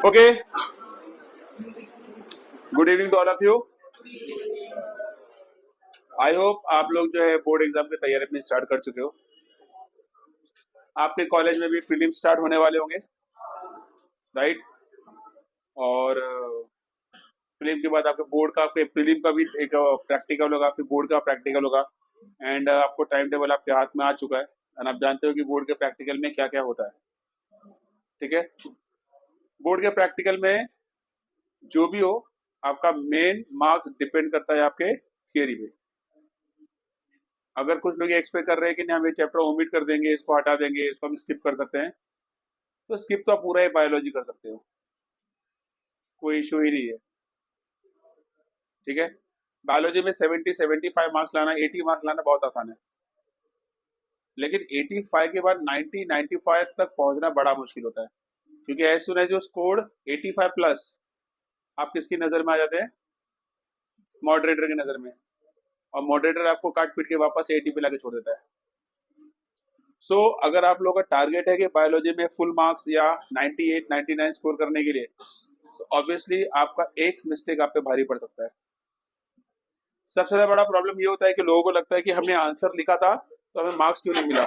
Okay, good evening to all of you. I hope आप लोग जो है बोर्ड एग्जाम की तैयारी अपनी स्टार्ट कर चुके हो। आपके कॉलेज में भी प्रीलिम स्टार्ट होने वाले होंगे, राइट? और प्रीलिम के बाद आपके बोर्ड का, आपके प्रीलिम का भी एक प्रैक्टिकल होगा, फिर बोर्ड का प्रैक्टिकल होगा। एंड आपको टाइम टेबल आपके हाथ में आ चुका है एंड आप जानते हो कि बोर्ड के प्रैक्टिकल में क्या क्या होता है, ठीक है? बोर्ड के प्रैक्टिकल में जो भी हो, आपका मेन मार्क्स डिपेंड करता है आपके थियरी पे। अगर कुछ लोग एक्सपेक्ट कर रहे हैं कि नहीं हम ये चैप्टर ओमिट कर देंगे, इसको हटा देंगे, इसको हम स्किप कर सकते हैं, तो स्किप तो आप पूरा ही बायोलॉजी कर सकते हो, कोई इशू ही नहीं है, ठीक है? बायोलॉजी में 70-75 मार्क्स लाना, 80 मार्क्स लाना बहुत आसान है, लेकिन 85 के बाद 90-95 तक पहुंचना बड़ा मुश्किल होता है, क्योंकि as soon as you scored 85 plus, आप किसकी नजर में आ जाते हैं? मॉडरेटर की नजर में, और मॉडरेटर आपको काट पीट के वापस 80 पे लाके छोड़ देता है। सो अगर आप लोगों का टारगेट है कि बायोलॉजी में फुल मार्क्स या 98-99 स्कोर करने के लिए, तो ऑब्वियसली आपका एक मिस्टेक आप पे भारी पड़ सकता है। सबसे ज्यादा बड़ा प्रॉब्लम ये होता है कि लोगों को लगता है कि हमने आंसर लिखा था तो हमें मार्क्स क्यों नहीं मिला।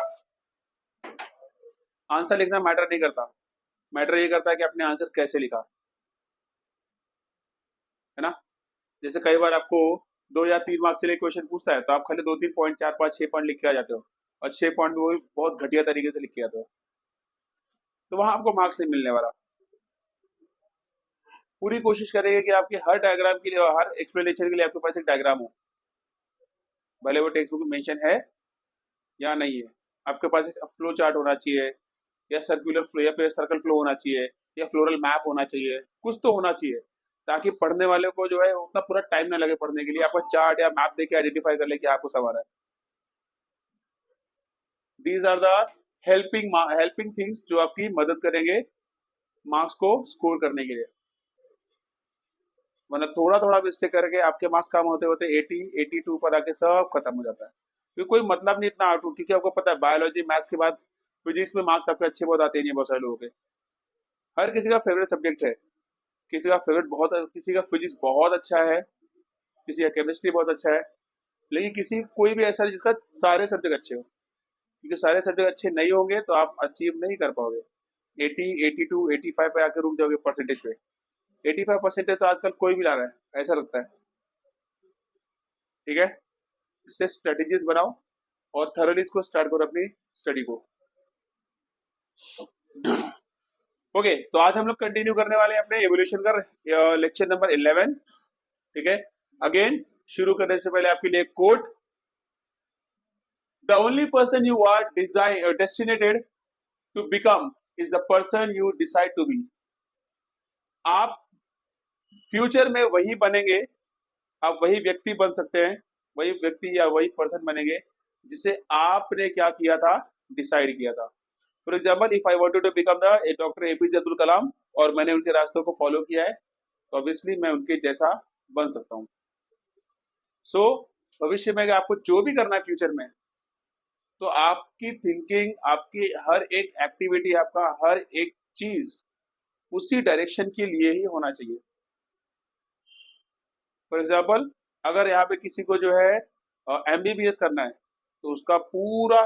आंसर लिखना मैटर नहीं करता, मैटर ये करता है कि आपने आंसर कैसे लिखा, है ना? जैसे कई बार आपको 2 या 3 मार्क्स के लिए क्वेश्चन पूछता है, तो आप खाली 2-3 पॉइंट, 4-5-6 पॉइंट लिख के आ जाते हो, और 6 पॉइंट में वो भी बहुत घटिया तरीके से लिख के आते हो, तो वहां आपको मार्क्स नहीं मिलने वाला। पूरी कोशिश करेंगे कि आपके हर डायग्राम के लिए और हर एक्सप्लेनेशन के लिए आपके पास एक डायग्राम हो, भले वो टेक्स्ट बुक में मेंशन है या नहीं है। आपके पास एक फ्लो चार्ट होना चाहिए, या सर्कुलर फ्लो, या फिर सर्कल फ्लो होना चाहिए, या फ्लोरल मैप होना चाहिए, कुछ तो होना चाहिए, ताकि पढ़ने वाले को जो है उतना पूरा टाइम ना लगे पढ़ने के लिए, आपका चार्ट या मैप देख के आइडेंटिफाई कर ले कि आपको सब आ रहा है। These are the helping things जो आपकी मदद करेंगे मार्क्स को स्कोर करने के लिए, वरना थोड़ा थोड़ा मिस्टेक करके आपके मार्क्स कम होते होते 80-82 पर आके सब खत्म हो जाता है। फिर कोई मतलब नहीं इतना आउट, क्योंकि आपको पता है बायोलॉजी मैथ्स के बाद फिजिक्स में मार्क्स आपके अच्छे बहुत आते ही नहीं बहुत सारे लोगों के। हर किसी का फेवरेट सब्जेक्ट है, किसी का फेवरेट बहुत, किसी का फिजिक्स बहुत अच्छा है, किसी का केमिस्ट्री बहुत अच्छा है, लेकिन किसी कोई भी ऐसा है जिसका सारे सब्जेक्ट अच्छे हो, क्योंकि सारे सब्जेक्ट अच्छे नहीं होंगे तो आप अचीव नहीं कर पाओगे। 80, 82, 85 पे आकर रुक जाओगे परसेंटेज पे। 85 परसेंटेज तो आजकल कोई भी ला रहा है, ऐसा लगता है, ठीक है? इसलिए स्ट्रेटेजीज बनाओ और थरोली इसको स्टार्ट करो अपनी स्टडी को। ओके, तो आज हम लोग कंटिन्यू करने वाले हैं अपने एवोल्यूशन का लेक्चर नंबर 11, ठीक है? अगेन शुरू करने से पहले आपके लिए quote, the only person you are destinated to become is the person you decide to be. आप फ्यूचर में वही बनेंगे, आप वही व्यक्ति बन सकते हैं, वही व्यक्ति या वही पर्सन बनेंगे जिसे आपने क्या किया था, डिसाइड किया था। For example, if I wanted to become the doctor APJ Abdul Kalam और मैंने उनके रास्तों को फॉलो किया है, तो ऑब्वियसली मैं उनके जैसा बन सकता हूँ। सो भविष्य में अगर आपको जो भी करना है फ्यूचर में, तो आपकी थिंकिंग, आपकी हर एक एक्टिविटी, आपका हर एक चीज उसी डायरेक्शन के लिए ही होना चाहिए। फॉर एग्जाम्पल, अगर यहाँ पे किसी को जो है एमबीबीएस करना है, तो उसका पूरा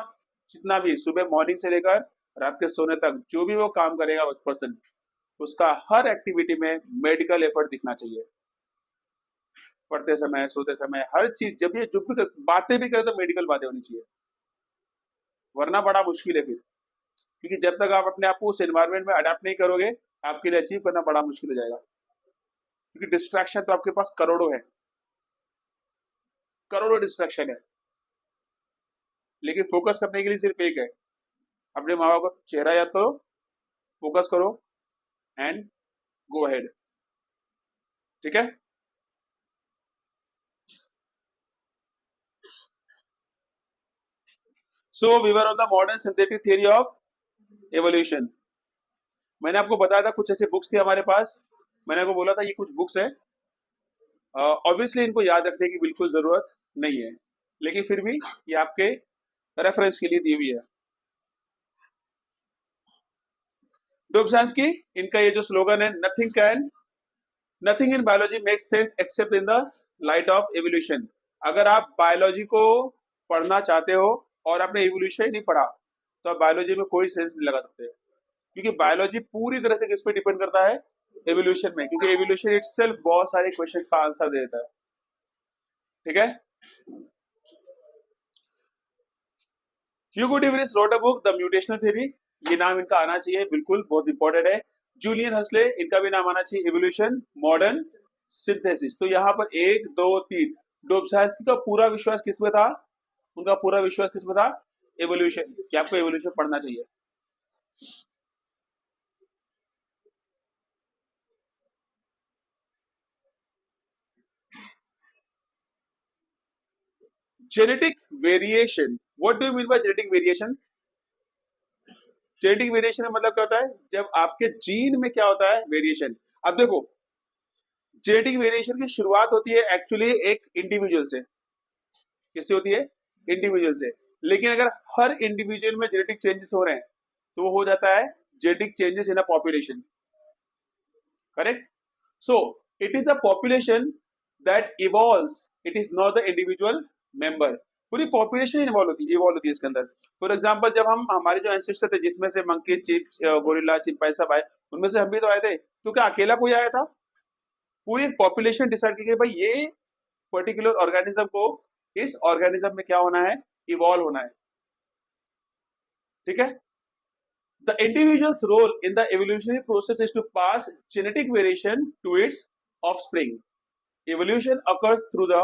जितना भी सुबह मॉर्निंग से लेकर रात के सोने तक जो भी वो काम करेगा उस पर्सन, उसका हर एक्टिविटी में मेडिकल एफर्ट दिखना चाहिए। पढ़ते समय, सोते समय, हर चीज, जब ये जो भी बातें भी करे तो मेडिकल बातें होनी चाहिए, वरना बड़ा मुश्किल है फिर, क्योंकि जब तक आप अपने आप को उस एनवायरमेंट में अडेप्ट नहीं करोगे, आपके लिए अचीव करना बड़ा मुश्किल हो जाएगा, क्योंकि डिस्ट्रैक्शन तो आपके पास करोड़ों है, करोड़ों डिस्ट्रैक्शन है, लेकिन फोकस करने के लिए सिर्फ एक है, अपने माँ बाप का चेहरा याद करो, फोकस करो एंड गो अहेड। ठीक है, so we were on the modern synthetic theory of evolution. मैंने आपको बताया था कुछ ऐसे बुक्स थे हमारे पास, मैंने आपको बोला था ये कुछ बुक्स है, ऑब्वियसली इनको याद रखने की बिल्कुल जरूरत नहीं है, लेकिन फिर भी ये आपके रेफरेंस के लिए दी हुई है। डोब्झांस्की, इनका ये जो स्लोगन है, nothing in biology makes sense accept in the light of evolution. अगर आप बायोलॉजी को पढ़ना चाहते हो और आपने एवोल्यूशन ही नहीं पढ़ा तो आप बायोलॉजी में कोई सेंस नहीं लगा सकते, क्योंकि बायोलॉजी पूरी तरह से किस पे डिपेंड करता है, एवोल्यूशन में, क्योंकि एवोल्यूशन इटसेल्फ बहुत सारे क्वेश्चंस का आंसर दे देता है। ठीक है, Hugo de Vries wrote a book the mutational theory, ये नाम इनका आना चाहिए, बिल्कुल बहुत इंपॉर्टेंट है। जूलियन हस्ले, इनका भी नाम आना चाहिए, इवोल्यूशन मॉडर्न सिंथेसिस। तो यहाँ पर 1 2 3, डोब्झांस्की का पूरा विश्वास किसमें था, उनका पूरा विश्वास किसमें था, एवोल्यूशन, कि आपको एवोल्यूशन पढ़ना चाहिए। Genetic variation, what do you mean bye genetic variation? Genetic variation का मतलब क्या होता है, जब आपके जीन में क्या होता है, वेरिएशन। अब देखो, जेनेटिक वेरिएशन की शुरुआत होती है एक्चुअली एक इंडिविजुअल से, किससे होती है, इंडिविजुअल से, लेकिन अगर हर इंडिविजुअल में जेनेटिक चेंजेस हो रहे हैं तो वो हो जाता है genetic changes in a population, correct? So it is the population that evolves, it is not the individual member. पूरी पॉपुलेशन इवॉल्व होती है इसके अंदर। फॉर एग्जांपल, जब हम हमारे जो एंसेस्टर थे जिसमें से मंकी, चीप, गोरिल्ला, चिंपैंजी सब आए, उनमें से हम भी तो आए थे, तो क्या अकेला कोई आया था? पूरी पॉपुलेशन डिसाइड की गई भाई ये पर्टिकुलर ऑर्गेनिज्म को, इस ऑर्गेनिज्म में क्या होना है, इवॉल्व होना है। ठीक है, the individuals role in the evolutionary process is to pass genetic variation to its offspring. Evolution occurs through the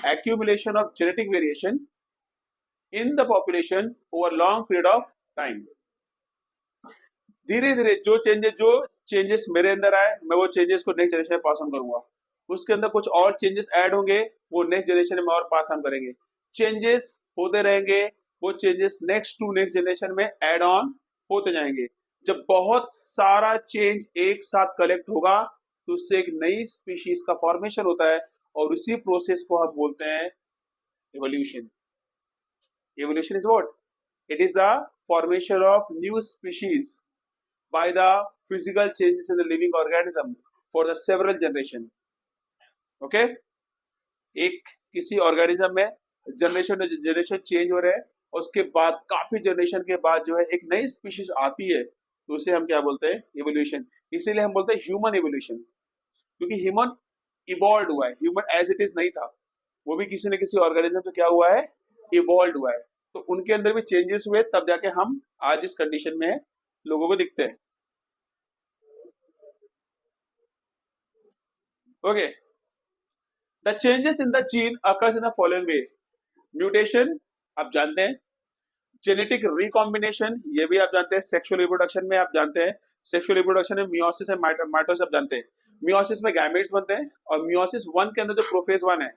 accumulation of genetic variation in the population over a long period of time. धीरे धीरे जो changes मेरे अंदर आए, मैं वो changes को next generation में पास ऑन करूंगा, उसके अंदर कुछ और चेंजेस ऐड होंगे, वो नेक्स्ट जनरेशन में और पास ऑन करेंगे, चेंजेस होते रहेंगे, वो changes next to next generation में ऐड ऑन होते जाएंगे। जब बहुत सारा चेंज एक साथ कलेक्ट होगा तो उससे एक नई स्पीशीज का फॉर्मेशन होता है, और उसी प्रोसेस को हम बोलते हैं evolution. Evolution is what? It is the formation of new species by the physical changes in the living organism for the several generation. Okay, एक किसी ऑर्गेनिज्म में जनरेशन चेंज हो रहे हैं, और उसके बाद काफी जनरेशन के बाद जो है एक नई स्पीशीज आती है, तो उसे हम क्या बोलते हैं, एवोल्यूशन। इसीलिए हम बोलते हैं ह्यूमन एवोल्यूशन, क्योंकि ह्यूमन इवॉल्व हुआ है, ह्यूमन एज इट इज नहीं था, वो भी किसी न किसी ऑर्गेनिज्म से क्या हुआ है, इवॉल्व हुआ है। तो उनके अंदर भी चेंजेस हुए, तब जाके हम आज इस कंडीशन में लोगों को दिखते हैं। Okay, the changes in the gene occurs in the following way. Mutation आप जानते हैं, जेनेटिक रिकॉम्बिनेशन ये भी आप जानते हैं, सेक्सुअल रिप्रोडक्शन में आप जानते हैं, सेक्सुअल रिप्रोडक्शन में मियोसिस एंड माइटोसिस आप जानते हैं। मियोसिस में गैमेट्स बनते हैं, और मियोसिस 1 के अंदर जो प्रोफेज 1 है,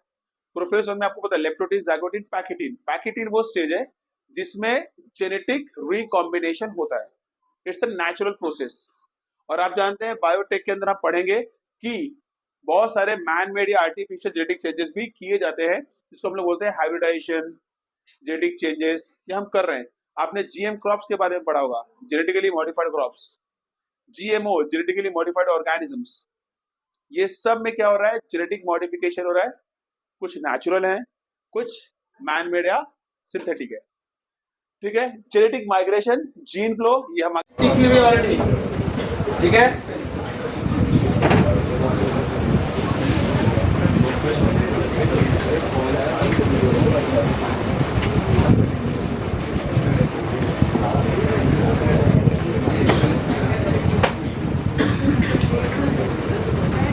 प्रोफेज 1 में आपको पता है लेप्टोटीन, जाइगोटीन, पैकिटीन। पैकिटीन वो स्टेज है जिसमें जेनेटिक रिकॉम्बिनेशन होता है, इट्स अ नेचुरल प्रोसेस। और आप जानते हैं बायोटेक के अंदर आप पढ़ेंगे कि बहुत सारे मैन मेड या आर्टिफिशियल जेनेटिक चेंजेस भी किए जाते हैं, जिसको हम लोग बोलते हैं हाइब्रिडाइजेशन, जेनेटिक चेंजेस, ये हम कर रहे हैं। आपने जीएम क्रॉप्स के बारे में पढ़ा होगा, genetically modified crops, GMO, genetically modified organisms, ये सब में क्या हो रहा है, जेनेटिक मॉडिफिकेशन हो रहा है, कुछ नेचुरल है, कुछ मैन मेड या सिंथेटिक है। ठीक है, जेनेटिक माइग्रेशन, जीन फ्लो, ये हम सीखी हुई ऑलरेडी। ठीक है,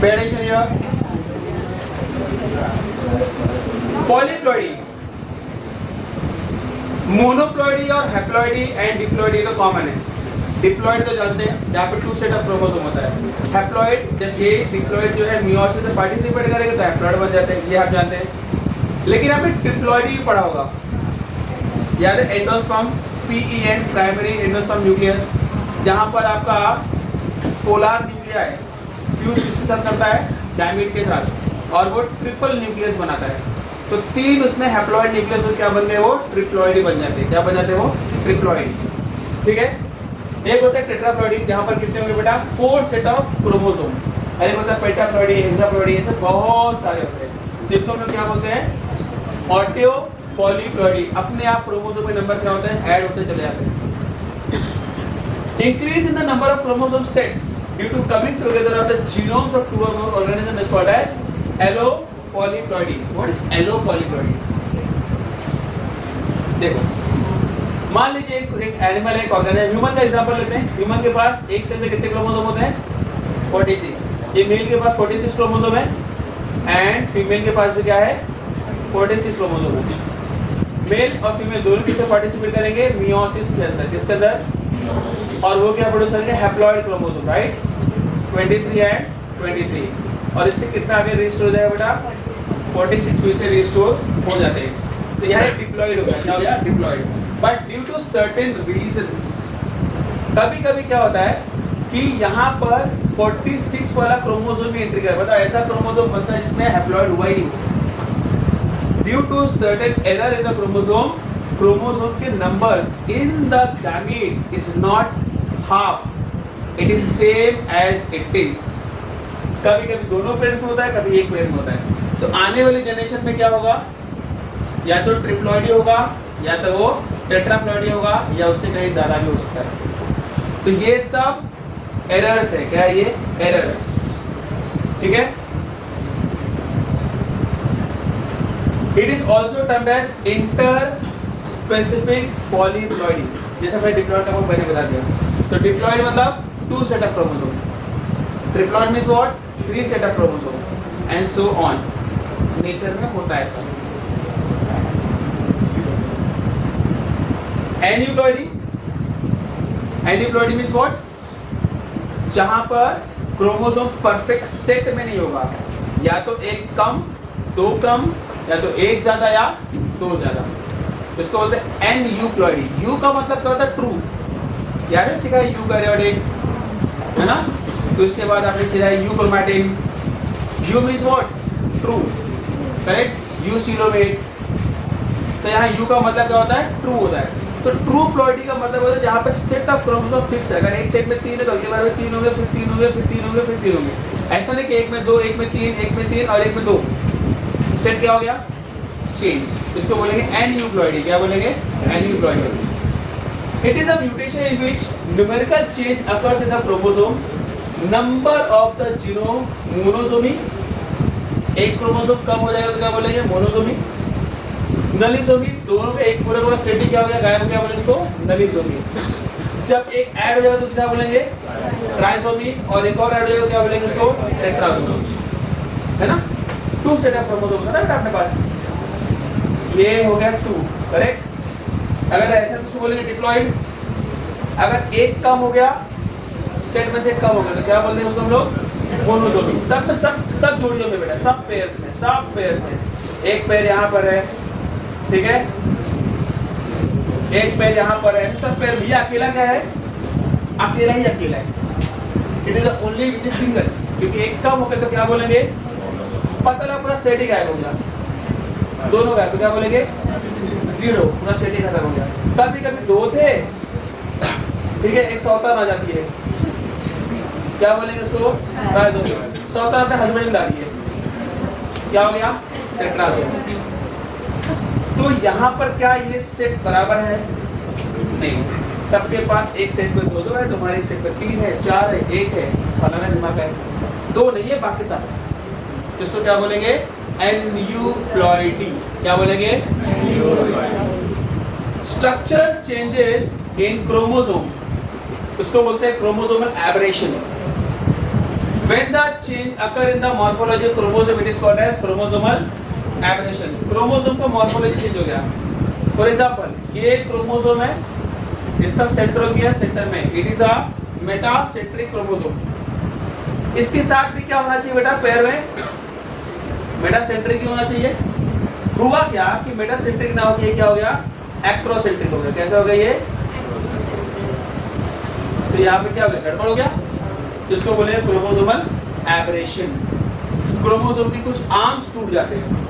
Variation here. Polyploidy. मोनोप्लॉइडी और हैप्लॉइडी एंड डिप्लॉइडी तो कॉमन है। डिप्लॉइड तो जानते हैं जहाँ पे 2 सेट ऑफ क्रोमोसोम होता है। हैप्लॉइड जब ये डिप्लॉइड जो है मियोसिस से पार्टिसिपेट करेगा तो हैप्लॉइड बन जाते हैं, ये आप जानते हैं। लेकिन आपने ट्रिप्लॉइडी भी पढ़ा होगा, याद है endosperm, PEN primary endosperm nucleus, जहाँ पर आपका पोलर न्यूक्लियाई फ्यूज किसके साथ करता है, गैमीट के साथ, और वो ट्रिपल न्यूक्लियस बनाता है। तो 3 उसमें हैप्लॉइड न्यूक्लियस और क्या बन गए, वो ट्रिप्लॉइडी बन जाते हैं। क्या बन जाते हैं वो, ट्रिप्लॉइडी। ठीक है, एक होता है टेट्राप्लॉइडी जहाँ पर कितने होंगे बेटा, 4 सेट ऑफ क्रोमोसोम। अरे होता है पेंटाप्लॉइडी, हेक्साप्लॉइडी, ऐसे बहुत सारे होते हैं जिनको हम लोग क्या बोलते हैं, ऑटियो पॉलीप्लॉइडी। अपने आप क्रोमोसोम के नंबर क्या होते हैं, ऐड होते चले जाते हैं। Increase in the number of chromosome sets due to coming together of the genomes of 2 or more organisms is called as allopolyploidy. What is allopolyploidy? देखो, मान लीजिए एक एनिमल है, एक ऑर्गेनिज्म, ह्यूमन का एग्जांपल लेते हैं। ह्यूमन के पास एक सेल में कितने क्रोमोसोम होते हैं, 46। ये मेल के पास 46 क्रोमोसोम है एंड फीमेल के पास भी क्या है, 46 क्रोमोसोम है। मेल और फीमेल दोनों किससे पार्टिसिपेट करेंगे, मियोसिस के अंदर। किसके अंदर, और वो क्या प्रोड्यूस करेंगे, हैप्लॉइड क्रोमोसोम, राइट, 23 एंड 23। और इससे कितना आगे रिस्टोर हो जाएगा बेटा, 46 फिर से रिस्टोर हो जाते हैं। तो यहाँ डिप्लॉइड होगा, क्या हो गया, diploid. But due to certain reasons, कभी कभी क्या होता है कि यहाँ पर 46 वाला क्रोमोसोम भी एंट्री करेगा। बताओ ऐसा क्रोमोसोम बनता है जिसमें हैप्लॉइड हुआ ही नहीं। Due to certain error in the chromosome, chromosome के numbers in the gamete is not half, it is same as it is. कभी कभी दोनों पेरेंट्स में होता है, कभी एक पेरेंट में होता है। तो आने वाली जनरेशन में क्या होगा, या तो ट्रिप्लॉइडी होगा, या तो वो टेट्राप्लॉइडी होगा, या उससे कहीं ज्यादा भी हो सकता है। तो ये सब एरर्स है, क्या है ये, एरर्स। ठीक है, it is also termed as inter specific polyploidy. जैसे मैं डिप्लॉइड का मैंने बता दिया। तो डिप्लॉइड मतलब 2 set of chromosome, triploid means what, 3 set of chromosome and so on. Nature में होता है ऐसा। एन्यूप्लॉइडी, एन्यूप्लॉइडी मींस व्हाट, जहां पर क्रोमोसोम परफेक्ट सेट में नहीं होगा, या तो एक कम, 2 कम, या तो एक ज्यादा या 2 ज्यादा। इसको बोलते हैं एन्यूप्लॉइडी। यू का मतलब क्या होता है, ट्रू। याद है सीखा है यूकैरियोटिक, है ना। तो इसके बाद आपने सीखा है euchromatin. You means what, true, correct, eucoelomate. तो यहाँ यू का मतलब क्या होता है, ट्रू होता है। तो ट्रू प्लॉइडी का मतलब होता है जहाँ पे सेट ऑफ क्रोमोसोम फिक्स है। अगर एक सेट में 3 है तो अगली बार में 3 होंगे, फिर 3 होंगे, फिर 3 होंगे, फिर 3 होंगे। ऐसा नहीं कि एक में 2, एक में 3, एक में 3 और एक में 2। सेट क्या हो गया, चेंज। इसको बोलेंगे एन्यूप्लॉइडी। क्या बोलेंगे, aneuploidy. It is a mutation in which numerical change occurs in the chromosome number of the genome monosomy. एक क्रोमोसोम कम हो जाएगा तो क्या बोलेंगे, मोनोसोमी। नलिसोमी, दोनों का एक पूरा पूरा सेट ही क्या हो गया, गायब, क्या बोलेंगे इसको, नलिसोमी। जब एक ऐड हो जाएगा तो क्या बोलेंगे, ट्राइसोमी, और एक और ऐड हो जाएगा तो क्या बोलेंगे इसको, टेट्रासोमी, है ना। 2 सेट ऑफ क्रोमोसोम होता है अपने पास। ये हो गया 2, करेक्ट। अगर ऐसा तो उसको बोलेंगे डिप्लॉइड। अगर एक कम हो गया, सेट में से कम हो गया तो क्या बोलते हैं उसको हम लोग, मोनोसोमी। सब में सब जोड़ियों में बेटा, सब पेयर्स में, सब पेयर्स में। एक पेयर यहाँ पर है, ठीक है, एक पेयर यहाँ पर है, सब पेयर। ये अकेला क्या है, अकेला ही अकेला है। It is the only which is single. क्योंकि एक कम हो गया तो क्या बोलेंगे, पतला पूरा सेट ही गायब हो गया। दोनों गायब तो क्या बोलेंगे, 0, पूरा सेट ही खत्म हो गया। कभी कभी 2 थे, ठीक है, एक सौतन आ जाती है, क्या बोलेंगे इसको, ट्राइसोमी। सौतन अपने हस्बैंड ला रही है, क्या हो गया, टेट्रासोमी। तो यहाँ पर क्या ये सेट बराबर है, नहीं। सबके पास एक सेट में 2 है, तुम्हारे सेट में 3 है, 4 है, 1 है, फलाना दिमाग है, 2 नहीं है, बाकी सब। इसको क्या बोलेंगे, एन्यूप्लॉइडी। क्या बोलेंगे, स्ट्रक्चरल चेंजेस इन क्रोमोसोम, उसको बोलते हैं chromosomal aberration. When the change occur in the morphology of chromosome, it is called as chromosomal aberration. Chromosome का मॉर्फोलॉजी चेंज हो गया। फॉर एग्जांपल ये क्रोमोसोम है, इसका सेंट्रोमियर सेंटर में, it is a metacentric chromosome. इसके साथ भी क्या होना चाहिए बेटा, पैर में मेटासेंट्रिक ही होना चाहिए। हुआ क्या कि मेटासेंट्रिक ना होके क्या हो गया, एक्रोसेंट्रिक हो गया। कैसा हो गया ये, तो यहाँ पे क्या हो गया, गड़बड़ हो गया, जिसको बोले क्रोमोसोमल एबरेशन। क्रोमोसोम के कुछ आर्म्स टूट जाते हैं,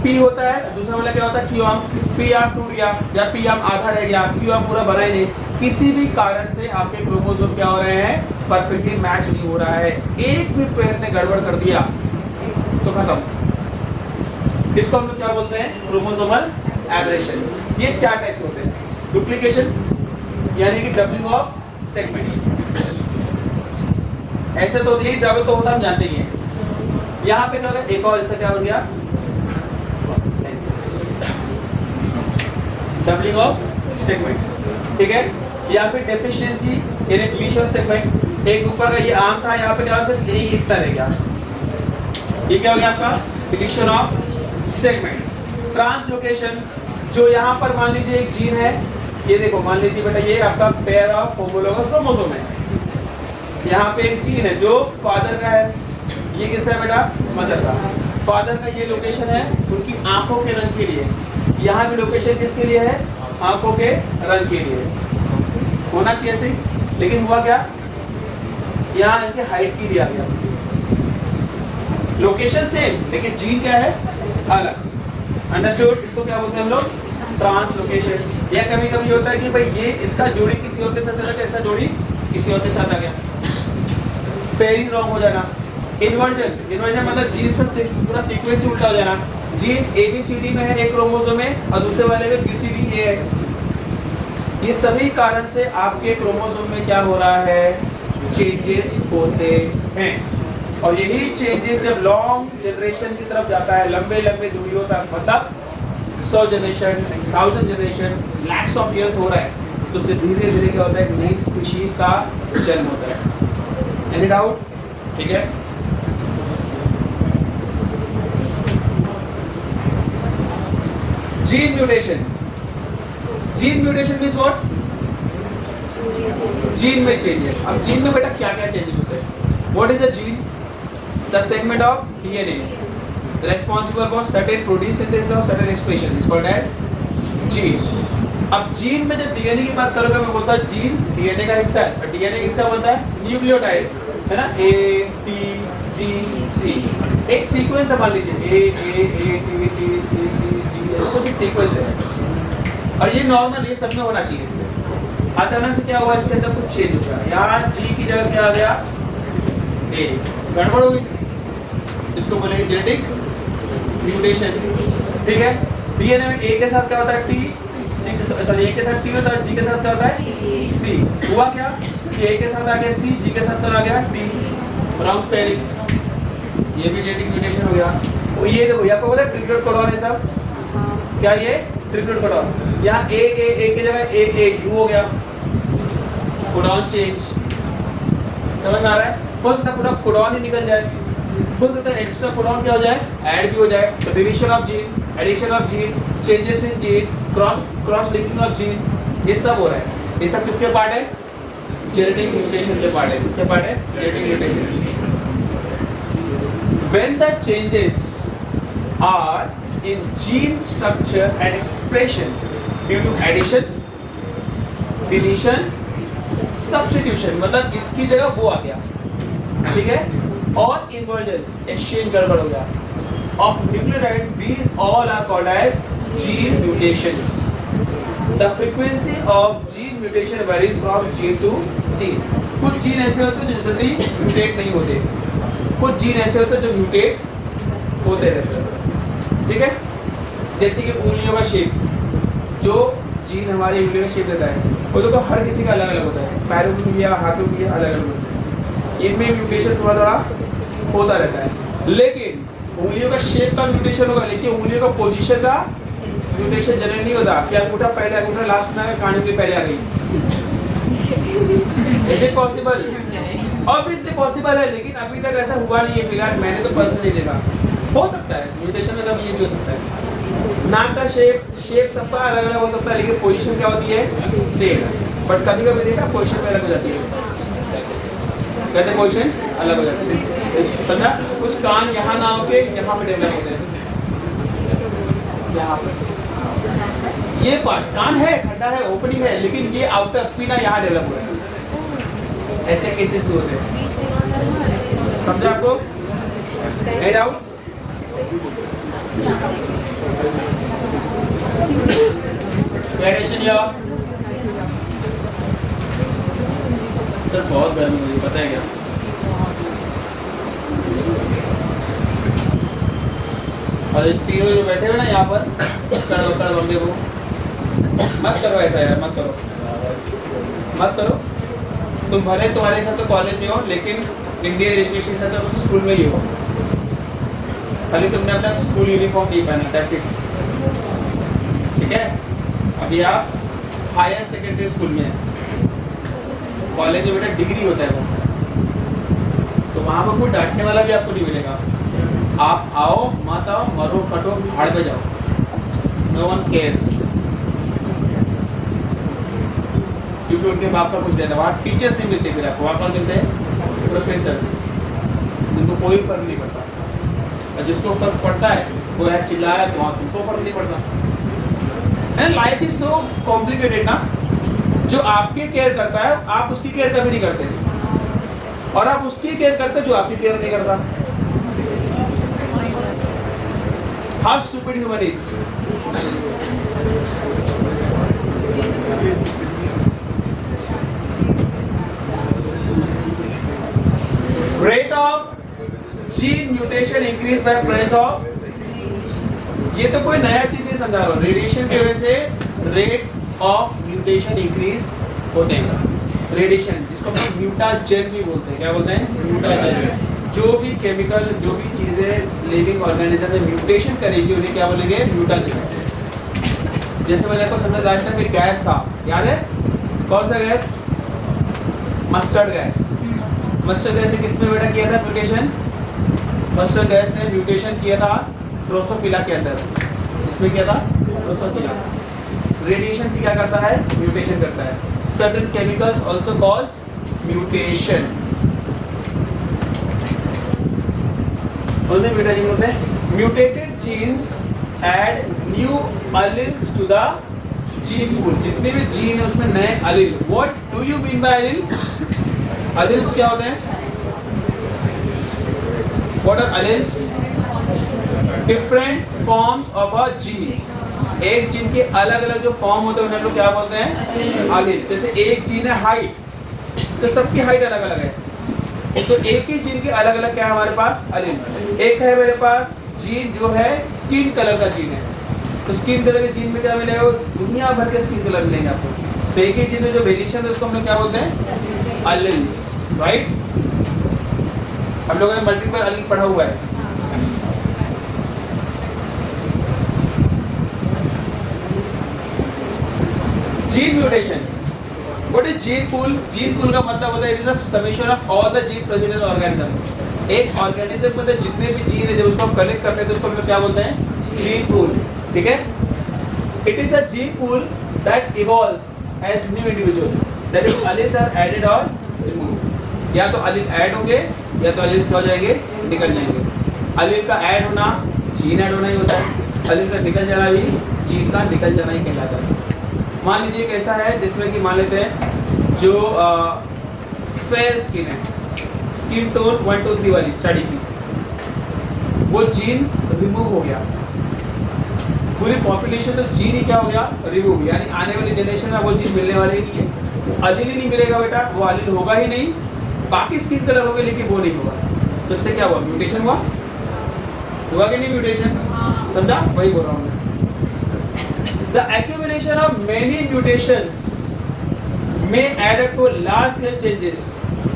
पी होता है, दूसरा वाला क्या होता है, क्यू आर्म। पी आर्म टूट गया या पी आर्म आधा रह गया, क्यू आर्म पूरा बना ही नहीं, किसी भी कारण से आपके क्रोमोसोम क्या हो रहे हैं, परफेक्टली मैच नहीं हो रहा है। एक भी पेयर ने गड़बड़ कर दिया तो खत्म। इसको हम लोग क्या बोलते हैं, क्रोमोसोमल एबरेशन। ये 4 टाइप के होते हैं। डुप्लीकेशन यानी कि डबलिंग ऑफ सेगमेंट, ऐसे तो यही डबल तो होता हम जानते ही हैं। यहाँ पे क्या होगा, एक और इसका क्या हो गया, डबलिंग ऑफ सेगमेंट, ठीक है। या फिर डेफिशिएंसी यानी डिलीशन ऑफ सेगमेंट। एक ऊपर का ये आर्म था, यहाँ पे क्या हो सकता है, यही इतना रह गया, ये क्या हो गया आपका, डिलीशन ऑफ सेगमेंट। ट्रांसलोकेशन, जो यहाँ पर मान लीजिए एक जीन है, ये देखो मान लीजिए बेटा ये आपका पेयर ऑफ होमोलोगस क्रोमोसोम है, यहाँ पे एक जीन है जो फादर का है, ये किसका है बेटा, मदर का। फादर का ये लोकेशन है उनकी आंखों के रंग के लिए, यहाँ भी लोकेशन किसके लिए है, आंखों के रंग के लिए होना चाहिए ऐसे। लेकिन हुआ क्या, यहाँ इनके हाइट की दिया गया, लोकेशन सेम लेकिन जीन क्या है अलग। अंडरस्टूड। इसको क्या बोलते हैं हम लोग, ट्रांसलोकेशन। या कभी कभी होता है कि भाई ये इसका जोड़ी किसी और के साथ चला गया, इसका जोड़ी किसी और के साथ आ गया, पेयरिंग रॉन्ग हो जाना। इन्वर्जन, इन्वर्जन मतलब जीन्स का पूरा सीक्वेंस ही उल्टा हो जाना। जीन्स ABCD में है एक क्रोमोसोम में और दूसरे वाले में BCD है। ये सभी कारण से आपके क्रोमोसोम में क्या हो रहा है, चेंजेस होते हैं। और यही चेंजेस जब लॉन्ग जनरेशन की तरफ जाता है, लंबे लंबे दूरियों तक, मतलब 100 generation, 1000 generation, lakhs of years हो रहा है, तो उससे धीरे धीरे क्या होता है, एक नई स्पीशीज का जन्म होता है। एनी डाउट, ठीक है। Gene mutation, gene mutation means what, gene में चेंजेस। अब जीन में बेटा क्या क्या चेंजेस होते हैं, what is the gene, the segment of DNA responsible for certain protein synthesis or certain expression is called as gene। अब जीन में जब DNA की बात करोगे, मैं बोलता हूँ जीन DNA का हिस्सा है। DNA किसका बनता है, न्यूक्लियोटाइड है ना, A T G C, एक सीक्वेंस है, मान लीजिए A T T C C G, कुछ एक सीक्वेंस है और ये नॉर्मल ये सब में होना चाहिए। अचानक से क्या हुआ, इसके अंदर कुछ चेंज हो गया, यहाँ G की जगह क्या आ गया, A, गड़बड़ हो गई, इसको बोलेंगे जेनेटिक म्यूटेशन, ठीक है। DNA में A के साथ क्या होता है, T, सॉरी A के साथ T होता है, G के साथ क्या होता है, C। हुआ क्या कि A के साथ आ गया C, G के साथ आ गया T, रॉन्ग पेयरिंग, ये भी जेनेटिक म्यूटेशन हो गया। तो ये देखो यहाँ पे बोला ट्रिप्लेट कोडॉन है सब, क्या ये ट्रिप्लेट कोडॉन, यहाँ A की जगह A U हो गया, कोडॉन चेंज, समझ में आ रहा है। हो सकता है पूरा कोडॉन ही निकल जाए, हो सकता है एक्स्ट्रा कोडॉन क्या हो जाए, ऐड भी हो जाए। तो deletion of gene, addition of gene, changes in gene, cross linking of gene, ये सब हो रहा है। ये सब किसके पार्ट है, जेनेटिक म्यूटेशन के पार्ट है। किसके पार्ट है, genetic mutation. When the changes are in gene structure and expression due to addition, deletion, substitution, मतलब इसकी जगह वो आ गया, ठीक है, और inversion, exchange गड़बड़ हो गया, of nucleotides, these all are called as gene mutations. The frequency of gene mutation varies from gene to gene. कुछ जीन ऐसे होते हैं जो जल्दी म्यूटेट नहीं होते, कुछ जीन ऐसे होते हैं जो म्यूटेट होते रहते हैं, ठीक है। जैसे कि उंगलियों का शेप, जो जीन हमारी उंगलियों का शेप देता है वो तो हर किसी का अलग अलग होता है, पैरों की या हाथों की अलग अलग होता है, इनमें म्यूटेशन थोड़ा थोड़ा होता रहता है। लेकिन उंगलियों का शेप का म्यूटेशन होगा, लेकिन उंगलियों का पोजीशन का म्यूटेशन जनरली नहीं होता कि अंगूठा पहले, अंगूठा लास्ट में आ गया, कान उंगली पहले आ गई। ऐसे पॉसिबल, ऑब्वियसली पॉसिबल है, लेकिन अभी तक ऐसा हुआ नहीं है फिलहाल, मैंने तो पर्सनली देखा। हो सकता है म्यूटेशन में कभी ये भी हो सकता है, नाक का शेप सबका अलग अलग हो सकता है, लेकिन पोजीशन क्या होती है सेम। बट कभी कभी देखा पोजीशन में अलग हो जाती है, कहते हैं पोजीशन अलग हो जाती है, समझा। कुछ कान यहाँ ना होके यहाँ पे डेवलप होते हैं, यहाँ पे ये पार्ट कान है, खड्डा है, ओपनिंग है, लेकिन ये आउटर पीना यहाँ डेवलप हो रहा है। ऐसे केसेस भी होते हैं, समझा आपको? A doubt? या सर बहुत गर्मी हो रही है, पता है क्या? और तीनों जो बैठे हुए ना यहाँ पर, कर बंदे को मत करो ऐसा यार, मत करो। तुम भले तुम्हारे साथ तो कॉलेज में हो, लेकिन इंडियन एजुकेशन के साथ तो स्कूल में ही हो, खाली तुमने अपना स्कूल यूनिफॉर्म नहीं पहना, दैट्स इट, ठीक है? अभी आप हायर सेकेंडरी स्कूल में हैं, कॉलेज में बेटा डिग्री होता है वो, तो वहाँ पर कोई डांटने वाला भी आपको नहीं मिलेगा। आप आओ मत आओ, मरो कटो भाड़ पे जाओ, नो वन केयर्स, क्योंकि उनके बाप का कुछ देना। वहाँ टीचर्स नहीं मिलते, फिर आपको वहाँ पर मिलते हैं प्रोफेसर्स, जिनको कोई फर्क नहीं पड़ता, और जिसको फर्क पड़ता है वो है चिल्लाया तो वहाँ तुमको फर्क नहीं पड़ता। And life is so complicated ना, जो आपकी केयर करता है आप उसकी केयर कभी नहीं करते, और आप उसकी केयर करते जो आपकी केयर नहीं करता। How stupid human is. Rate of gene mutation increase by presence of, ये तो कोई नया चीज नहीं समझा रहा, रेडिएशन की वजह से रेट ऑफ म्यूटेशन इंक्रीज होते हैं। रेडिएशन जिसको हम म्यूटाजेन भी बोलते हैं, क्या बोलते हैं? म्यूटाजेन। जो भी केमिकल, जो भी चीजें लिविंग ऑर्गेनिज्म में म्यूटेशन करेगी उन्हें क्या बोलेंगे? म्यूटाजेन। जैसे मैंने आपको समझा लास्ट टाइम एक गैस था, याद है? कौन सा gas? Mustard gas. Mustard gas ने किसमें बेटा किया था म्यूटेशन? मस्टर्ड गैस ने म्यूटेशन किया था ड्रोसोफिला के अंदर। इसमें क्या था? ड्रोसोफिला। रेडिएशन भी क्या करता है? म्यूटेशन करता है। Certain chemicals also cause mutation. Mutation होते हैं। Mutated genes add new alleles to the gene pool. जितने भी जीन है उसमें नए allele. What do you mean by allele? Alleles क्या होते हैं? What are alleles? Different forms of a gene. एक जीन के अलग अलग जो फॉर्म होते हैं उन्हें लोग क्या बोलते हैं? एलील। जैसे एक जीन है हाइट, तो सबकी हाइट अलग अलग है, तो एक ही जीन के अलग अलग क्या है हमारे पास? एलील। एक है मेरे पास जीन जो है स्किन कलर का जीन है, तो स्किन कलर के जीन में क्या मिलेगा? दुनिया भर के स्किन कलर मिलेंगे आपको। तो एक ही जीन में जो वेरिएशन है उसको हम लोग क्या बोलते हैं? Alleles, right? हम लोगों ने मल्टीपल एलील पढ़ा हुआ है। Gene mutation. What is gene pool? Gene pool का मतलब होता है it is the summation of all the gene present in organism. एक ऑर्गेनिज्म में मतलब जितने भी जीन है जब उसको हम कलेक्ट करते हैं तो उसको हम लोग क्या बोलते हैं? जीन पूल, ठीक है? It is the gene pool that evolves as new individual, that is alleles are added और रिमूव्ड। या तो एलील ऐड होंगे या तो एलील्स क्या हो जाएंगे? निकल जाएंगे। एलील का ऐड होना जीन ऐड होना ही होता है, एलील का निकल जाना भी जीन का निकल जाना ही कहलाता है। मान लीजिए एक ऐसा है जिसमें कि मान लेते हैं जो फेयर स्किन है, स्किन टोन 1 2 3 वाली स्टडी की, वो जीन रिमूव हो गया, पूरी पॉपुलेशन तो जीन ही क्या हो गया? रिमूव। यानी आने वाली जनरेशन में वो जीन मिलने वाले ही नहीं है, एलील ही नहीं मिलेगा बेटा, वो एलील होगा ही नहीं। बाकी स्किन कलर हो गए लेकिन वो नहीं होगा, तो इससे क्या हुआ? म्यूटेशन हुआ कि नहीं? म्यूटेशन, समझा? वही बोल रहा हूँ मैं। The accumulation of many mutations may add up to large scale changes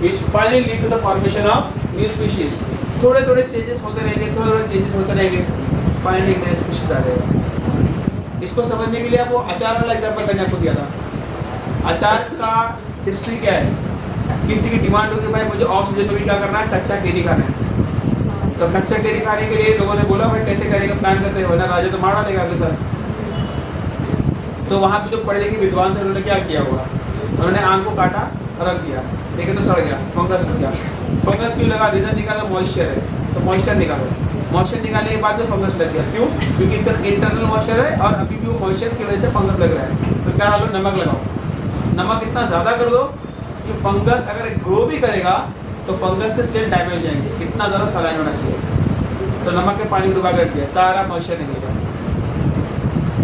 which finally lead to the formation of new species. थोड़े थोड़े चेंजेस होते रहेंगे, थोड़े थोड़े चेंजेस होते रहेंगे, फाइनली नए स्पीशीज आ जाएगा। इसको समझने के लिए आपको अचार वाला एग्जांपल मैंने आपको दिया था। अचार का हिस्ट्री क्या है? किसी की डिमांड होगी भाई मुझे ऑफ सीजन में भी क्या करना है? कच्चा केरी खाना है, तो कच्चा केरी खाने के लिए लोगों ने बोला भाई कैसे करेगा, प्लान करते हैं, वरना राजा तो मारा लेगा अगले साल। तो वहाँ पे जो पढ़े लिखे विद्वान थे उन्होंने क्या किया होगा, उन्होंने आम को काटा और रख दिया, लेकिन तो सड़ गया, फंगस लग गया। फंगस क्यों लगा, रीजन निकाला मॉइस्चर है, तो मॉइस्चर निकालो। मॉइस्चर निकालने के बाद में फंगस लग गया, क्यों? क्योंकि इसका इंटरनल मॉइस्चर है और अभी भी वो मॉइस्चर की वजह से फंगस लग रहा है। तो क्या डालो, नमक लगाओ। नमक इतना ज़्यादा कर दो कि फंगस अगर ग्रो भी करेगा तो फंगस के सेल डैमेज हो जाएंगे, इतना ज़्यादा सलाइन होना चाहिए। तो नमक के पानी में डुबा कर दिया, सारा मॉइस्चर निकलेगा,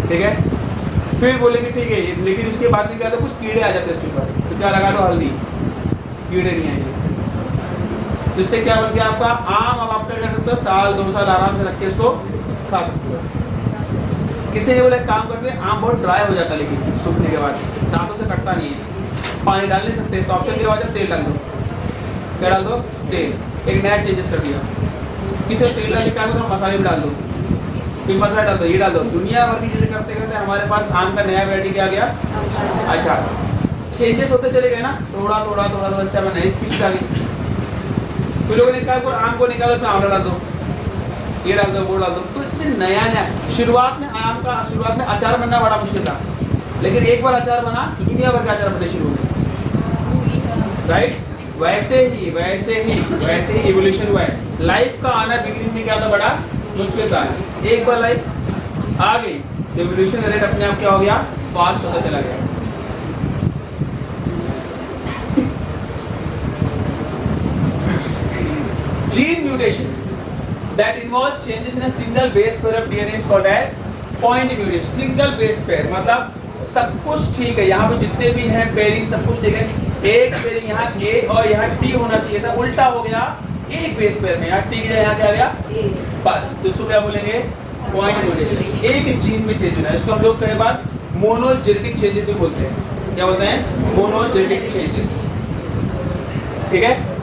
ठीक है। फिर बोलेंगे ठीक है, लेकिन उसके बाद में क्या होता है, कुछ कीड़े आ जाते हैं उसके ऊपर, तो क्या लगा दो, हल्दी, कीड़े नहीं आएंगे। तो इससे क्या बन गया आपका आम, अब आप क्या कर सकते हो, साल 2 साल आराम से रख के इसको खा सकते हो। किसी ने बोला काम करते हैं, आम बहुत ड्राई हो जाता है, लेकिन सूखने के बाद दांतों से कटता नहीं है, पानी डाल नहीं सकते, तो ऑप्शन के बाद तेल डाल दो। क्या डाल दो, तेल। एक नया चेंजेस कर दिया, किसी को तेल डालने का तो मसाले भी डाल दो, फिर मसाला डाल दो, ये डाल दो, दुनिया भर की चीज़ें करते करते हमारे पास आम का नया वैरायटी क्या आ गया, अचार। चेंजेस होते चले गए ना, थोड़ा थोड़ा थोड़ा थोड़ा, इससे हमें नई स्पीच आ गई। फिर लोगों ने कहा आम को निकालो, उसमें आंवला डाल दो, ये डाल दो, वो डाल दो, तो इससे नया नया। शुरुआत में अचार बनना बड़ा मुश्किल था, लेकिन एक बार अचार बना तो दुनिया भर के अचार बनने शुरू हो गए, राइट। वैसे ही इवोल्यूशन हुआ है। लाइफ का आना बिगिनिंग में क्या था, बड़ा मुश्किल था, एक बार लाइफ आ गई तो इवोल्यूशन रेट अपने आप क्या हो गया, फास्ट होता चला गया। Gene mutation that involves changes in a single base pair of DNA is called as point mutation. Single base pair मतलब सब कुछ ठीक है, यहाँ पे जितने भी हैं पेयरिंग सब कुछ ठीक है, एक पेयरिंग यहाँ A और यहाँ T होना चाहिए था, उल्टा हो गया, एक बेस पेयर में यहाँ T की जगह यहाँ क्या आ गया, बस। तो इसको क्या बोलेंगे, पॉइंट म्यूटेशन। एक जीन में चेंज होना है, इसको हम लोग कई बार मोनोजेनेटिक चेंजेस भी बोलते हैं। क्या बोलते हैं, मोनोजेनेटिक चेंजेस, ठीक है।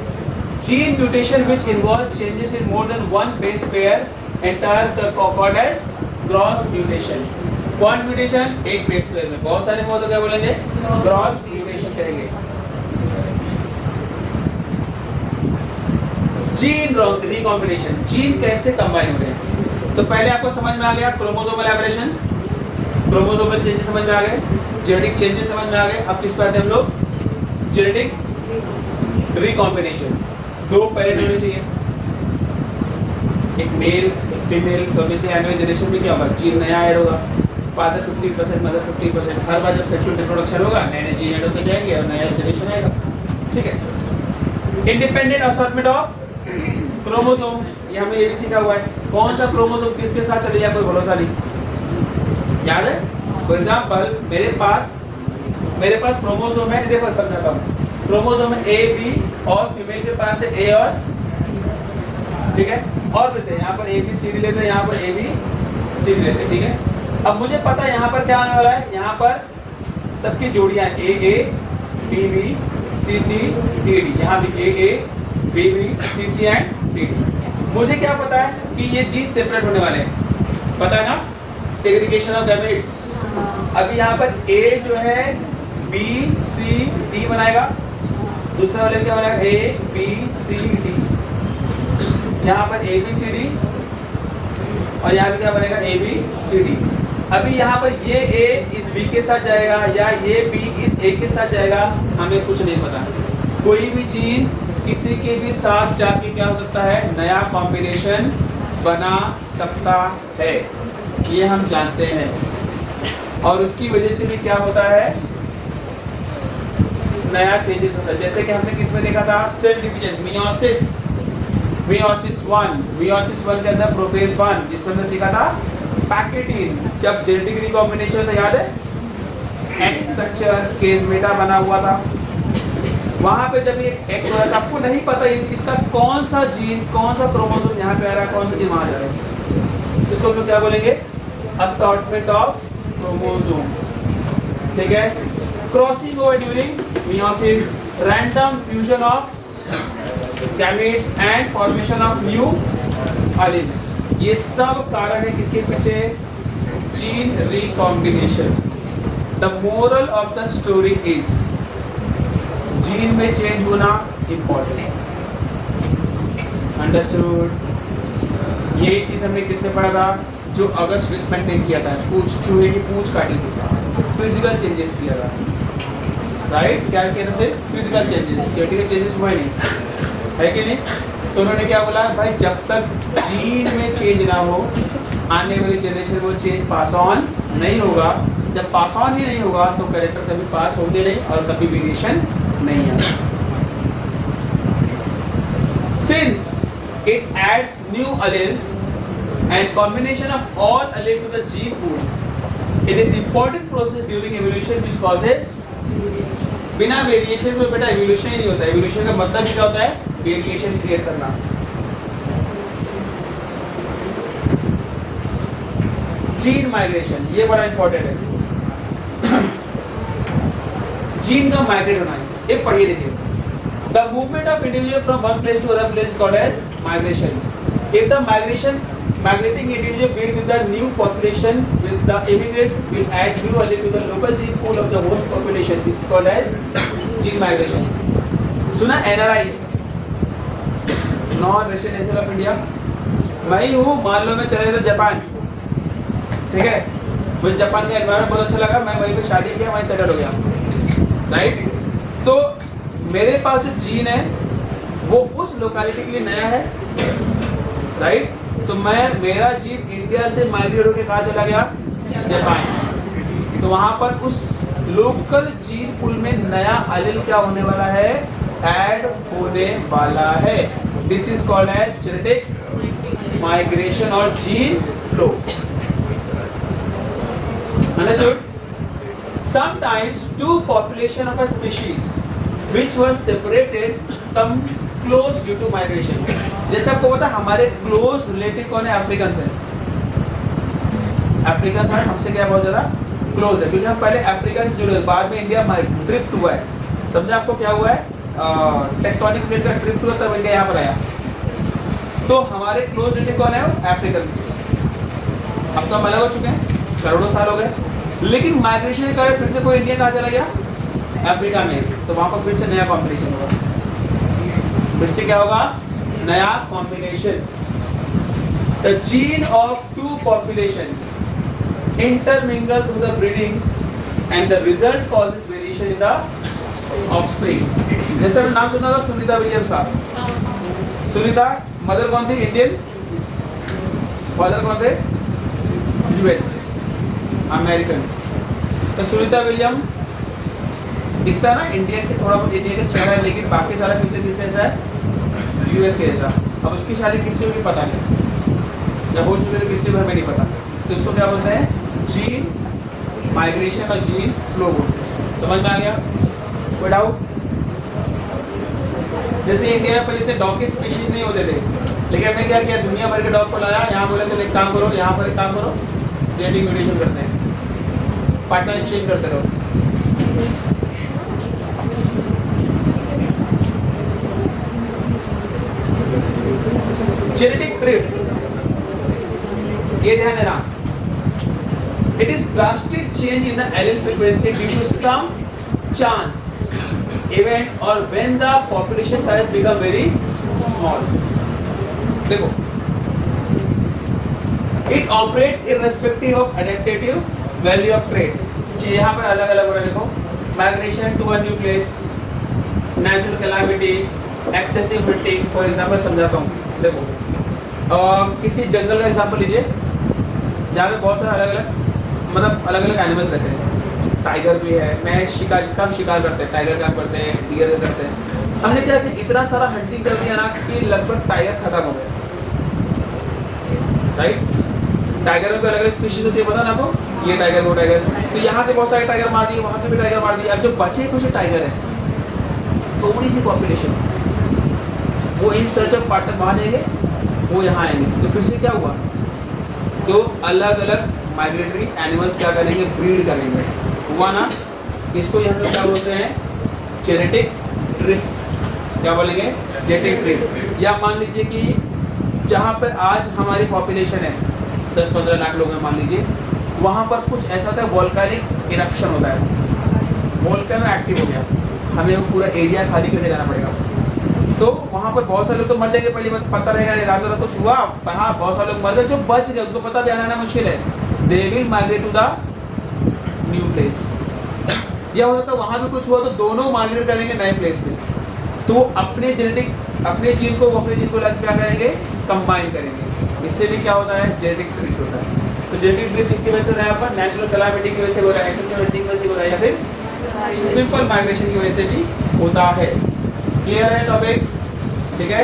Gene mutation which involves changes in more than one base pair entire called as cross mutation. Point mutation एक base pair में, बहुत सारे में तो क्या बोलेंगे, cross mutation कहेंगे। जीन रिकॉम्बिनेशन, जीन कैसे कंबाइन हो रहे हैं, तो पहले आपको समझ में आ गया क्रोमोसोमल एबरेशन, क्रोमोसोमल चेंजेस समझ में आ गए, जेनेटिक चेंजेस समझ में आ गए। अब किस पर आते हैं हम लोग, जेनेटिक रिकॉम्बिनेशन। 2 पेरेंट होने चाहिए, एक मेल एक फीमेल, तो अभी से आने वाले जनरेशन में क्या होगा, जीन नया ऐड होगा, फादर 50%, मदर 50%। हर बार जब सेक्सुअल रिप्रोडक्शन होगा नए नए जीन ऐड होते जाएंगे और नया जनरेशन आएगा, ठीक है। इंडिपेंडेंट असॉर्टमेंट ऑफ क्रोमोसोम, ये हमें ये भी सीखा हुआ है, कौन सा क्रोमोसोम किसके साथ चले जाए कोई भरोसा नहीं, याद है। फॉर एग्जाम्पल मेरे पास क्रोमोसोम है, देखो समझाता हूँ, क्रोमोसोम है ए बी और फीमेल के पास है ए और, ठीक है, और लेते हैं यहाँ पर ए बी सी डी लेते हैं, यहाँ पर ए बी सी डी लेते हैं, ठीक है। अब मुझे पता है यहाँ पर क्या आने वाला है, यहाँ पर सबकी जोड़ियाँ A A B B C C D D, यहाँ भी A A B B C C and D D. मुझे क्या पता है कि ये जीन सेपरेट होने वाले हैं, पता है ना, सेग्रीगेशन ऑफ गैमेट्स। अभी यहाँ पर ए जो है बी सी डी बनाएगा, दूसरा वाले क्या बनाएगा, ए बी सी डी, यहाँ पर ए बी सी डी और यहाँ पे क्या बनेगा, ए बी सी डी। अभी यहाँ पर ये ए इस बी के साथ जाएगा या ये बी इस ए के साथ जाएगा, हमें कुछ नहीं पता। कोई भी जीन किसी के भी साथ जाके क्या हो सकता है, नया कॉम्बिनेशन बना सकता है, ये हम जानते हैं। और उसकी वजह से भी क्या होता है, नया चेंजेस होता है। जैसे कि हमने किस में देखा था, सेल डिवीजन, मियोसिस 1 के अंदर प्रोफेज 1, जिसमें हमने सीखा था पैकेटिन। जब जेनेटिक रिकॉम्बिनेशन था, याद है, एक्स स्ट्रक्चर केस मेटा बना हुआ था, वहां पे जब ये एक्स हो रहा था, आपको नहीं पता इसका कौन सा जीन, कौन सा क्रोमोसोम यहाँ पे आ रहा है, कौन सा जीन वहां जा रहा है, इसको हम लोग क्या बोलेंगे, असॉर्टमेंट ऑफ क्रोमोसोम, ठीक है। Crossing over during meiosis, random fusion of gametes and formation of new alleles, ये सब कारण है किसके पीछे, gene recombination. The moral of the story is, gene में चेंज होना इंपॉर्टेंट, अंडरस्टूड। यही चीज़ हमने किसने पढ़ा था, जो अगस्त विस्पैन ने किया था, पूछ चूहे की पूछ काटी थी, फिजिकल चेंजेस किया था, राइट। क्या किया था, सिर्फ फिजिकल चेंजेस, जेनेटिकल चेंजेस हुआ नहीं, है कि नहीं। तो उन्होंने क्या बोला, भाई जब तक जीन में चेंज ना हो आने वाली जनरेशन को चेंज पास ऑन नहीं होगा। जब पास ऑन ही नहीं होगा तो कैरेक्टर कभी पास होंगे नहीं और कभी वेरिएशन नहीं आएगा। Since it adds new alleles and combination of all alleles to the gene pool, it is important process during evolution which causes बिना वेरिएशन को बेटा एवोल्यूशन ही नहीं होता। एवोल्यूशन का मतलब क्या होता है, वेरिएशन क्रिएट करना। जीन माइग्रेशन ये बड़ा इंपॉर्टेंट है। जीन का माइग्रेट होना है, एक पढ़िए देखिए। The movement of individual from one place to another place is called as migration. If the migrating individual breed with the new population, with the immigrant will add new allele to the local gene pool of the host population. This is called as gene migration. सुना NRIs, non residential of India. मैं हूँ, मान लो मैं चले गया Japan, ठीक है, मुझे जापान का एनवायरनमेंट बहुत अच्छा लगा, मैं वहीं पे शादी किया, वहीं सेटल हो गया, राइट। तो मेरे पास जो जीन है वो उस लोकेलिटी के लिए नया है, राइट। तो मेरा जीन इंडिया से माइग्रेट होकर कहाँ चला गया, जापान। तो वहाँ पर उस लोकल जीन पूल में नया एलील क्या होने वाला है, ऐड होने वाला है। This is called as genetic migration और gene flow. Understood? Sometimes two population of a species which was separated come close due to migration. जैसे आपको पता है हमारे क्लोज रिलेटिव कौन है, अफ्रीकन से। अफ्रीकन से हमसे क्या बहुत ज़्यादा क्लोज है, क्योंकि हम पहले अफ्रीका से जुड़े, बाद में इंडिया ड्रिफ्ट हुआ है। समझा आपको क्या हुआ है, टेक्टोनिक प्लेट का ड्रिफ्ट हुआ, तब इंडिया यहाँ पर आया। तो हमारे क्लोज रिलेटिव कौन है, अफ्रीकन। अब तो हम अलग हो चुके हैं, करोड़ों साल हो गए, लेकिन माइग्रेशन के कारण फिर से कोई इंडिया कहाँ चला गया, अफ्रीका में। तो वहाँ पर फिर से नया कॉम्बिनेशन होगा, फिर से क्या होगा, नया combination. The gene of two population intermingle through the breeding and the result causes variation in the offspring. जैसे हमने नाम सुना था सुनीता विलियम्स का। सुनीता मदर कौन थी, इंडियन, फादर कौन थे, यूएस अमेरिकन। तो सुनीता विलियम दिखता है ना इंडियन के थोड़ा बहुत एशिया का चेहरा है, लेकिन बाकी सारा फीचर किस जैसा है, यूएस के जैसा। अब उसकी शादी किसी को भी पता नहीं, जब हो चुके तो किसी घर में नहीं पता। तो इसको क्या बोलते हैं, जीन माइग्रेशन और जीन फ्लो बोलते हैं। समझ में आ गया, कोई डाउट? जैसे इंडिया में पहले इतने डॉग की स्पीशीज नहीं होते थे, लेकिन हमने क्या किया, दुनिया भर के डॉग को लाया, यहाँ बोले चलो एक काम करो, यहाँ पर एक काम करो, जेनेटिक म्यूटेशन करते हैं, पार्टनर एक्सचेंज करते रहो। जेनेटिक ड्रिफ्ट, ये ध्यान देना, it is drastic change in the allele frequency due to some chance event और when the population size become very small. देखो, it operate irrespective of adaptative value of trait. यहाँ पर अलग अलग हो रहा है, देखो, migration to a new place, natural calamity, excessive hitting. For example समझाता हूँ, देखो किसी जंगल का एग्जांपल लीजिए जहाँ पे बहुत सारे अलग अलग एनिमल्स रहते हैं। टाइगर भी है, मैं शिकार, जिसका हम शिकार करते हैं, टाइगर काम करते हैं, डियर करते हैं। हमने क्या किया, इतना सारा हंटिंग कर दिया ना कि लगभग टाइगर खत्म हो गए, राइट। टाइगर में कोई अलग अलग स्पीशीज होती है, पता ना आपको, ये टाइगर वो टाइगर। तो यहाँ पे बहुत सारे टाइगर मार दिए, वहाँ पे भी टाइगर मार दिए। अब जो बचे कुछ टाइगर है, थोड़ी सी पॉपुलेशन, वो इन सर्च ऑफ पार्टनर वहाँ जाएंगे, वो यहाँ आएंगे। तो फिर से क्या हुआ, तो अलग अलग माइग्रेटरी एनिमल्स क्या करेंगे, ब्रीड करेंगे। हुआ ना, इसको हम लोग क्या बोलते हैं, जेनेटिक ड्रिफ्ट। क्या बोलेंगे, जेनेटिक ड्रिफ्ट। या मान लीजिए कि जहाँ पर आज हमारी पॉपुलेशन है 10-15 लाख लोग हैं मान लीजिए, वहाँ पर कुछ ऐसा था, वोल्केनिक इरप्शन होता है, वोल्केनो एक्टिव हो गया, हमें वो पूरा एरिया खाली करके जाना पड़ेगा। तो वहाँ पर बहुत सारे लोग तो मर जाएंगे, पहली बात पता रहेगा नहीं, रात कुछ हुआ, हाँ बहुत सारे लोग मर गए, जो बच गए उनको पता भी आना मुश्किल है, they will migrate to the new place. या हो सकता है वहाँ भी कुछ हुआ तो दोनों माइग्रेट करेंगे नए प्लेस पे, तो अपने जेनेटिक अपने जीन को क्या करेंगे, कंबाइन करेंगे। इससे भी क्या होता है, जेनेटिक ट्रिक होता है। तो जेनेटिक ट्रिक किसकी वजह से हो रहा है, यहाँ पर नेचुरल कैलामिटी की वजह से हो रहा है, एक्सेसिव की वजह से हो रहा है, या फिर सिंपल माइग्रेशन की वजह से भी होता है। क्लियर है टॉपिक, ठीक है।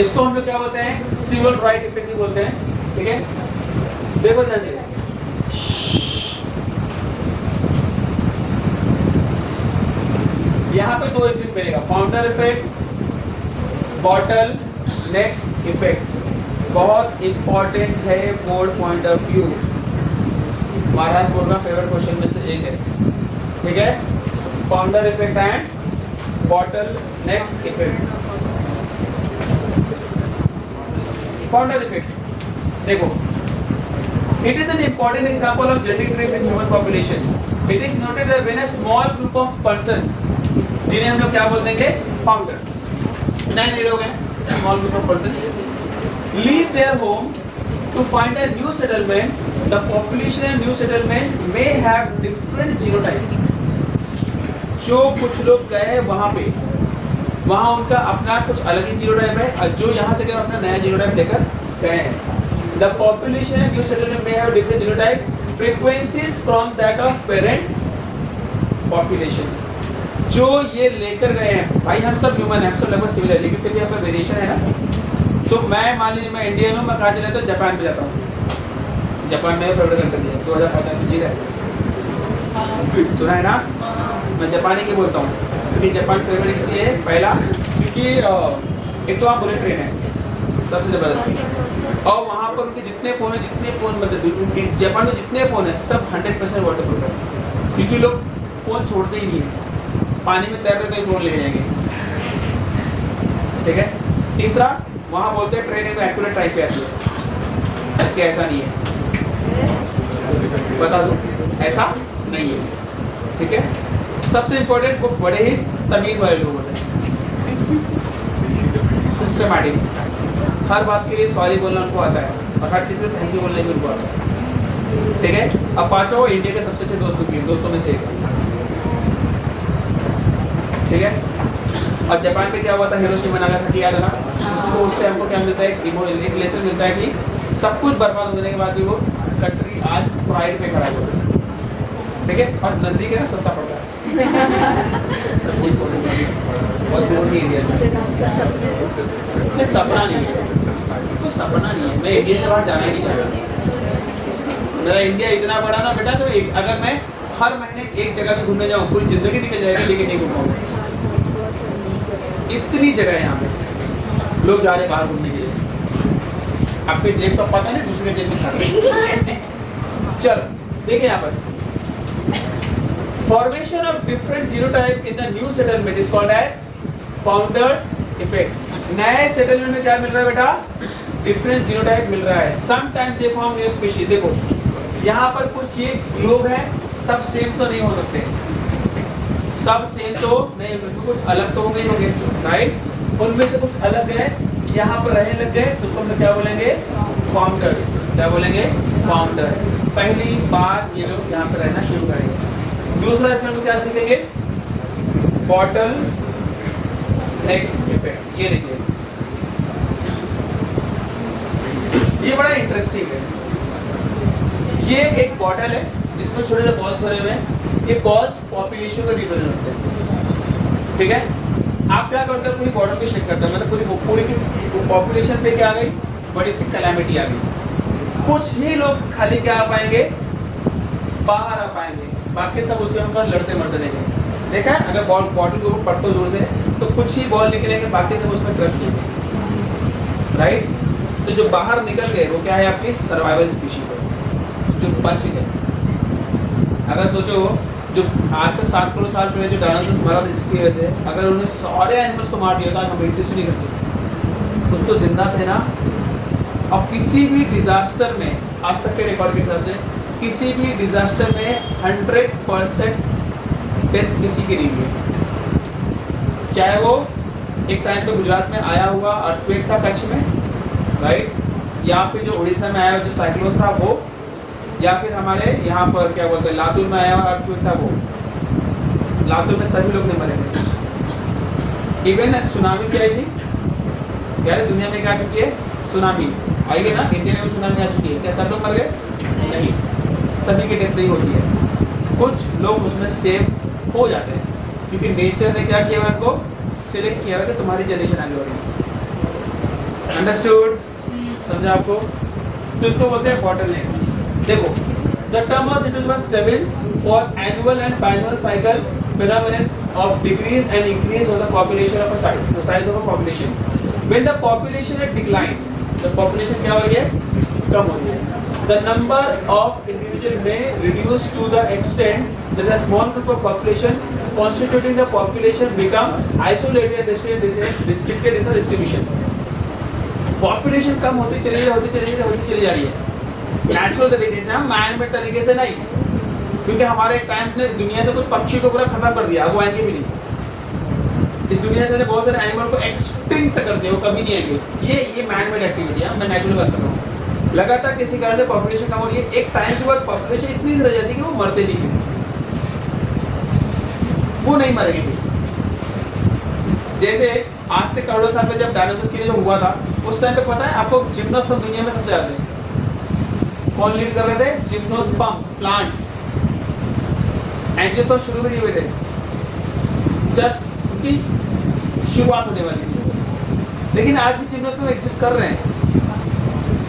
इसको हम लोग क्या बोलते हैं, सिविल राइट इफेक्ट भी बोलते हैं, ठीक है। देखो ध्यान से, यहाँ पे दो इफेक्ट मिलेगा, फाउंडर इफेक्ट, बॉटल नेक इफेक्ट। बहुत इंपॉर्टेंट है board point of view, Maharaj board का फेवरेट क्वेश्चन में से एक है, ठीक है। Founder effect and bottle neck effect. Founder effect देखो, it is an important example of genetic drift in human population. It is noted that when a small group of persons, जिन्हें हम लोग क्या बोल देंगे, फाउंडर्स, नए लोग हैं, small group of persons, leave their home to find a new settlement, the population and new settlement may have different genotypes. जो कुछ लोग गए हैं वहाँ पे, वहाँ उनका अपना कुछ अलग ही जीनोटाइप है, और जो यहाँ से अपना नया जीनोटाइप लेकर गए हैं। The population and new settlement may have different genotype frequencies from that of parent population. जो ये लेकर गए हैं, भाई हम सब ह्यूमन हैं, हम सब लगभग सिमिलर, लेकिन फिर भी यहाँ पर वेरिएशन है ना। तो मैं मान लीजिए मैं इंडियन हूँ, मैं कहाँ चला तो जापान पे जाता हूँ, जापान में फेवरेट कंट्री है, 2050 में जी रहा है, सुना है ना। मैं जापानी की बोलता हूँ क्योंकि जापान फेवरेट इसलिए है, पहला क्योंकि एक तो वहाँ बुलेट ट्रेन है सबसे ज़बरदस्त, और वहाँ पर उनके जितने फ़ोन मतलब जापान में जितने फ़ोन है सब 100% वाटरप्रूफ है, क्योंकि लोग फ़ोन छोड़ते ही नहीं है, पानी में तैर रहे तो फ़ोन ले जाएंगे, ठीक है। तीसरा, वहाँ बोलते हैं ट्रेन में एक्यूरेट टाइम पे आती है, कि ऐसा नहीं है, बता दो ऐसा नहीं है, ठीक है। सबसे इम्पोर्टेंट वो बड़े ही तमीज़ वाले लोग होते हैं, सिस्टमैटिक, हर बात के लिए सॉरी बोलना उनको आता है, और हर चीज़ में थैंक यू बोलने भी उनको आता है, ठीक है। अब पाँचों वो इंडिया के सबसे अच्छे दोस्तों में से एक है, ठीक है। और जापान पे क्या हुआ था, हिरोशिमा नागासाकी याद है ना, उससे हमको क्या मिलता है, एक लेसन मिलता है कि सब कुछ बर्बाद होने के बाद भी वो कंट्री आज प्राइड पे खड़ा हुआ है, ठीक है। और नज़दीक है ना, सस्ता पड़ता है, सब कुछ बहुत दूर नहीं एरिया से, सपना नहीं है, तो सपना नहीं है, मैं इंडिया से बाहर जाना ही नहीं चाहता। मेरा इंडिया इतना बड़ा ना बेटा, तो अगर मैं हर महीने एक जगह पे घूमने जाऊँ पूरी जिंदगी निकल जाएगी, लेकिन नहीं घूम पाऊँगा। इतनी जगह है यहाँ पे, लोग जा रहे बाहर घूमने के लिए, आपके जेब का पता नहीं, दूसरे जेब में चलो देखिए यहाँ पर, formation of different genotype in the new settlement is called as founders effect. नए सेटलमेंट में क्या मिल रहा है बेटा, डिफरेंट जीनोटाइप मिल रहा है, sometimes they form new species. देखो यहाँ पर कुछ ये लोग हैं, सब सेम तो नहीं हो सकते, सब सेम तो नहीं, कुछ अलग तो हो गए होंगे, राइट। उनमें से कुछ अलग है, यहाँ पर रहने लग गए, तो उसको हम क्या बोलेंगे, फाउंडर्स। क्या बोलेंगे, फाउंडर। पहली बार ये लोग यहाँ पर रहना शुरू करेंगे। दूसरा इसमें हम क्या सीखेंगे, बॉटल नेक इफेक्ट। ये देखिए, ये बड़ा इंटरेस्टिंग है। ये एक बॉटल है जिसमें छोटे छोटे बॉल्स भरे हुए हैं। ये बॉल्स पॉपुलेशन का रिप्रेजेंट होते हैं, ठीक है। आप क्या करते हो, पूरी बॉटल को शेक करते हो, मतलब पूरी की पॉपुलेशन पे क्या आ गई, बड़ी सी कैलामिटी आ गई। कुछ ही लोग खाली क्या आ पाएंगे, बाहर आ पाएंगे, बाकी सब उसके ऊपर लड़ते मरते रहेंगे। देखा है, अगर बॉटल को पटको जोर से तो कुछ ही बॉल निकलेंगे, बाकी सब उसमें क्रश होंगे, राइट। तो जो बाहर निकल गए वो क्या है, आपकी सर्वाइवल स्पीशीज है, जो बच गए। अगर सोचो, जो आज से 7 करोड़ साल पहले जो डायनासोर्स मरा था, इसकी वजह से अगर उन्होंने सारे एनिमल्स को मार दिया था, हम एग्जिस्ट नहीं करते, कुछ तो जिंदा थे ना। और किसी भी डिजास्टर में आज तक के रिकॉर्ड के हिसाब से किसी भी डिजास्टर में 100% डेथ किसी की नहीं हुई, चाहे वो एक टाइम पे गुजरात में आया हुआ अर्थक्वेक था कच्छ में, राइट, या फिर जो उड़ीसा में आया जो साइक्लोन था वो, या फिर हमारे यहाँ पर क्या बोलते हैं लातूर में आया हुआ अर्थक्वेक था वो। लातूर में सभी लोग नहीं मरे थे। इवन सुनामी भी आई थी, यार दुनिया में क्या आ चुकी है, सुनामी आई है ना, इंडिया में भी सुनामी आ चुकी है, क्या सब लोग मर गए? नहीं, सभी की डेथ नहीं होती है, कुछ लोग उसमें सेव हो जाते हैं, क्योंकि नेचर ने क्या किया है, उनको सिलेक्ट किया है कि तुम्हारी जनरेशन आगे बढ़ेगी। अंडरस्टूड? समझा आपको? तो इसको बोलते हैं बॉटलनेक। देखो, the term was introduced by Stebbins for annual and biannual cycle phenomenon of decrease and increase of the population of a site, the size of a population. When the population had declined, the population क्या हो रही है? कम हो रही है. The number of individual may reduce to the extent that a small group of population constituting the population become isolated and restricted in the distribution. Population कम होती चली जा रही है नेचुरल तरीके से, हम मैन मेड तरीके से नहीं, क्योंकि हमारे टाइम ने दुनिया से कुछ पक्षी को पूरा खत्म कर दिया, वो आएंगे भी नहीं। इस दुनिया से बहुत सारे एनिमल को एक्सटिंक्ट कर दिया, वो कभी नहीं आएंगे। ये मैन मेड एक्टिविटी है, मैं नेचुरल बात कर रहा हूँ। लगातार किसी कारण से पॉपुलेशन कम हो रही है, एक टाइम के बाद पॉपुलेशन इतनी रह जाती है कि वो मरते नहीं हैं, वो नहीं मरेंगे। जैसे आज से करोड़ों साल पहले जब डायनासोर के लिए जो हुआ था, उस टाइम पे पता है आपको जिम्नोस्पर्म दुनिया में सबसे ज्यादा है। कौन लीड कर रहे थे? Gymnosperms plant. एंजियोस्पर्म शुरू में नहीं हुए थे, जस्ट उनकी शुरुआत होने वाली थी, लेकिन आज भी जिम्नोस्पर्म एग्जिस्ट कर रहे हैं,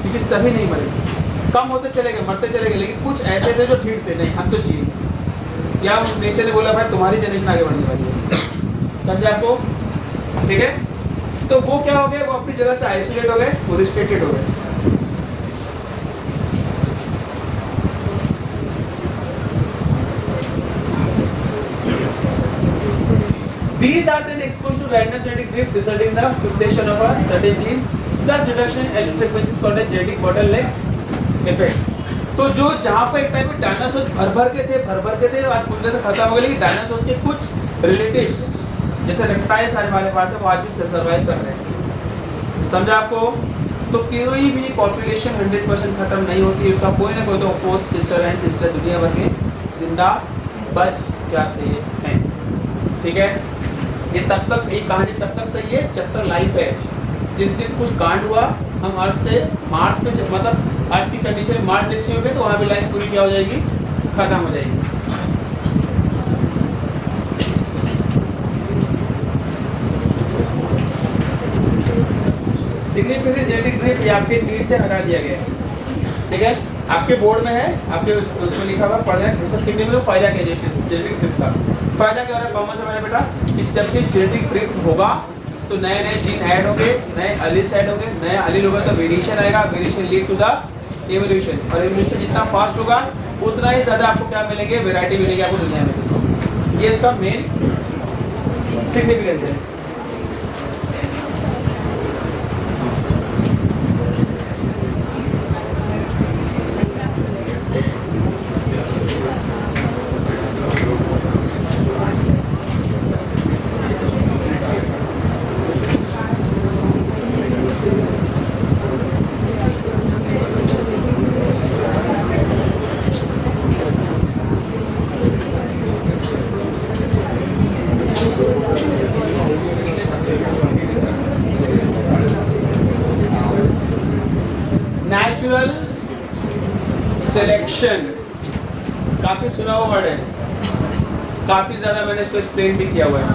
क्योंकि सभी नहीं मरे, कम होते चले गए, मरते चले गए, लेकिन कुछ ऐसे थे जो ठीक थे, नहीं हम तो चाहिए। क्या नेचर ने बोला भाई तुम्हारी जनरेशन आगे बढ़ने वाली है, समझे आपको? ठीक है, तो वो क्या हो गए, वो अपनी जगह से आइसोलेट हो गए, वो रिस्ट्रिक्टेड हो गए। These are then exposed to random genetic drift resulting in the fixation of a certain gene. Such reduction in allele frequency is called a genetic bottleneck effect. तो जो जहाँ पर एक टाइम में डायनासोर भर के थे, आज पूरी तरह से खत्म हो गए, लेकिन डायनासोर के कुछ रिलेटिव्स जैसे रेप्टाइल्स आज हमारे पास है, वो आज भी सर्वाइव कर रहे हैं। समझा आपको? तो कोई भी पॉपुलेशन 100% खत्म नहीं होती, उसका कोई ना कोई तो फोर्थ सिस्टर एंड सिस्टर दुनिया भर के जिंदा बच जाते हैं। ठीक है, ये तब तक, ये कहानी तब तक सही है जब तक लाइफ है। जिस दिन कुछ कांड हुआ, हम अर्थ से मार्स पे, मतलब अर्थ की कंडीशन मार्स जैसी हो गई, तो वहाँ भी लाइफ पूरी क्या हो जाएगी, खत्म हो जाएगी। सिग्निफिकेंट जेनेटिक ड्रिफ्ट आपके नीड से हटा दिया गया है। ठीक है, आपके बोर्ड में है, आपके उसमें लिखा हुआ पढ़ रहे हैं, उसका सिग्निफिकेंट फायदा क्या है जेनेटिक ड्रिफ्ट का? फायदा क्या हो रहा है कॉमन से मेरा बेटा, कि जब भी जेनेटिक ड्रिफ्ट होगा तो नए नए जीन ऐड होंगे, नए एलील्स ऐड होंगे, नए एलील होगा तो वेरिएशन आएगा, variation lead to the evolution, और एवोल्यूशन जितना फास्ट होगा उतना ही ज़्यादा आपको क्या मिलेंगे, वैरायटी मिलेगी आपको दुनिया में। ये इसका मेन सिग्निफिकेंस है। नेचुरल सिलेक्शन काफी सुना हुआ वर्ड है, काफी ज्यादा मैंने इसको एक्सप्लेन भी किया हुआ है,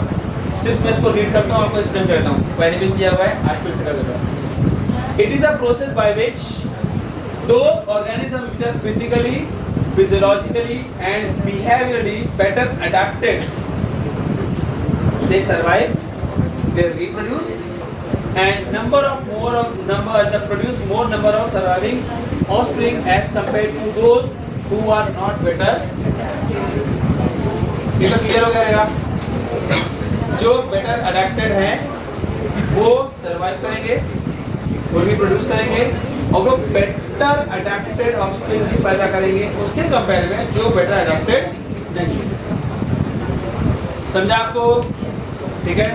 सिर्फ मैं इसको रीड करता हूँ, आपको एक्सप्लेन करता हूँ, पहले भी किया हुआ है, आज फिर से कर देता हूँ। It is the process by which those organism which are physically, physiologically and behaviourally better adapted, they survive, they reproduce and produce more number of surviving offspring as compared to those who are not better। ये तो clear हो गया, जो better adapted हैं वो survive करेंगे, वो reproduce करेंगे, और वो बेटर अडेप्टेड ऑफस्प्रिंग भी पैदा करेंगे उसके कंपेयर में जो बेटर अडेप्टेड नहीं है। समझा आपको? ठीक है।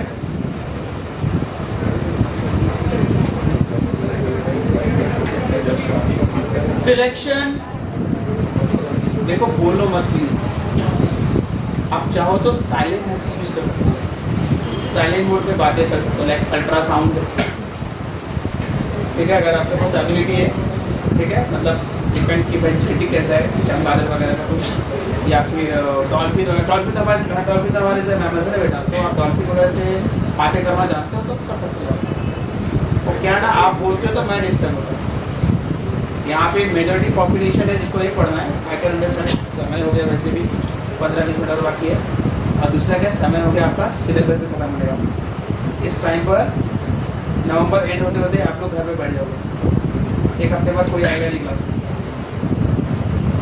सिलेक्शन, देखो बोलो मत प्लीज, आप चाहो तो साइलेंट हैसी यूज कर सकते हो, साइलेंट मोड पे बातें कर सकते हो, लाइक अल्ट्रासाउंड। ठीक है, अगर आपके पास एबिलिटी है, ठीक है, मतलब डिपेंड की बेंचिटी कैसा है, चमगादड़ वगैरह का कुछ, या फिर डॉल्फिन हमारे से मैमल्स है बेटा, तो आप डॉल्फिन वगैरह से बातें करना जानते हो तो कर सकते हो। और क्या ना आप बोलते हो तो मैं डिस्टर्ब होता हूँ। यहाँ पे मेजॉरिटी पॉपुलेशन है जिसको नहीं पढ़ना है, आई कैन अंडरस्टैंड। समय हो गया वैसे भी 15-20 मिनट और बाकी है। और दूसरा क्या, समय हो गया आपका सिलेबस भी खत्म हो गया। इस टाइम पर नवंबर एंड होते होते आप लोग घर पे बैठ जाओगे, एक हफ्ते बाद कोई आएगा नहीं क्लास,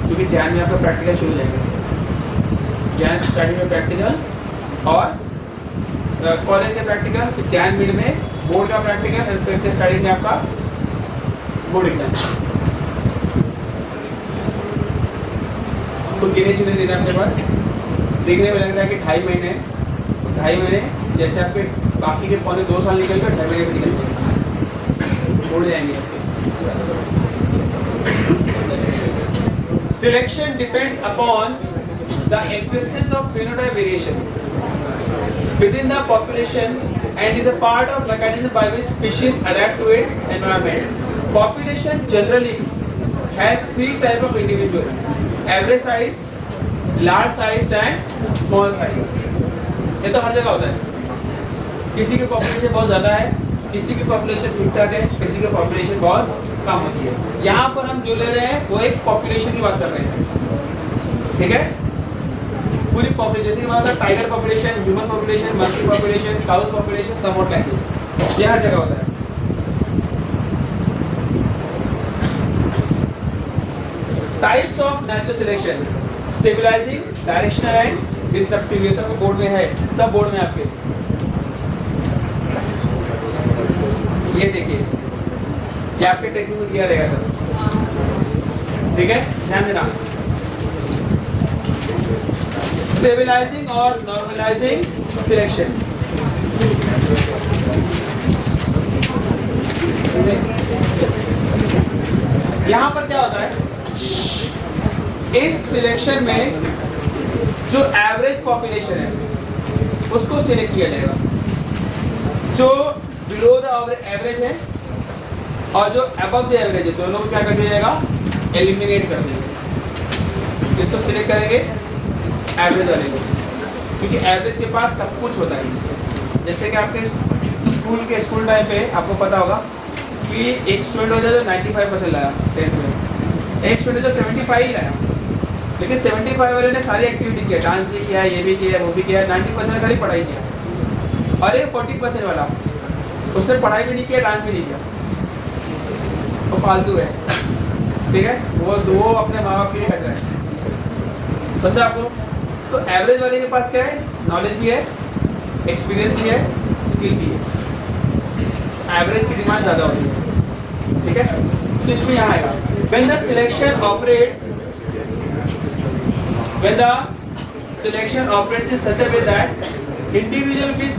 क्योंकि जैन में आपका प्रैक्टिकल शुरू हो जाएगा। जैन स्टार्टिंग में प्रैक्टिकल और कॉलेज के प्रैक्टिकल, फिर जैन मिड में बोर्ड का प्रैक्टिकल, फिर स्टार्टिंग में आपका बोर्ड एग्जाम। तो गिने चुने दिन अपने पास, देखने में लग रहा है कि 2.5 महीने, 2.5 महीने जैसे आपके बाकी के पौने 2 साल निकल गए, 2.5 महीने में निकल जाएंगे, उड़ जाएंगे आपके। Selection depends upon the existence of phenotype variation within the population and is a part of mechanism by which species adapt to its environment. Population generally has 3 types of individual: average sized, large sized and small sized. ये तो हर जगह होता है। किसी की population बहुत ज़्यादा है, किसी की पॉपुलेशन ठीक ठाक है, किसी की पॉपुलेशन बहुत कम होती है। यहाँ पर हम जो ले रहे हैं वो एक पॉपुलेशन की बात कर रहे हैं, ठीक है। पूरी पॉपुलेशन, जैसे कि बात है tiger population, human population, monkey population, cows population, somewhat like this, ये हर जगह होता है। Types of natural selection: stabilising, directional and destructive. ये सब बोर्ड में है, सब बोर्ड में आपके। ये देखिए, ये आपके टेक्निक में दिया रहेगा सब, ठीक है, ध्यान देना। स्टेबलाइजिंग और नॉर्मलाइजिंग सिलेक्शन। यहां पर क्या होता है, इस सिलेक्शन में जो एवरेज पॉपुलेशन है उसको सिलेक्ट किया जाएगा, जो बिलो द एवरेज है और जो अबव द एवरेज है, दोनों को क्या कर दिया जाएगा, एलिमिनेट कर देंगे। इसको सिलेक्ट करेंगे एवरेज वाले को, क्योंकि एवरेज के पास सब कुछ होता है। जैसे कि आपके स्कूल टाइम पे आपको पता होगा कि एक स्टूडेंट हो जाए जो 95% लाया 10th में, एक स्टूडेंट जो 75 ही लाया, लेकिन 75 वाले ने सारी एक्टिविटी किया, डांस भी किया, ये भी किया, वो भी किया, 90% खाली पढ़ाई किया। और एक 40% वाला, उसने पढ़ाई भी नहीं किया, डांस भी नहीं किया, वो फालतू है, ठीक है, वो अपने माँ बाप के लिए कचरा है। समझा आपको? तो एवरेज वाले के पास क्या है, नॉलेज भी है, एक्सपीरियंस भी है, स्किल भी है। एवरेज की डिमांड ज़्यादा होती है, ठीक है। तो इसमें यहाँ आएगा when the selection operates in such a way that individual with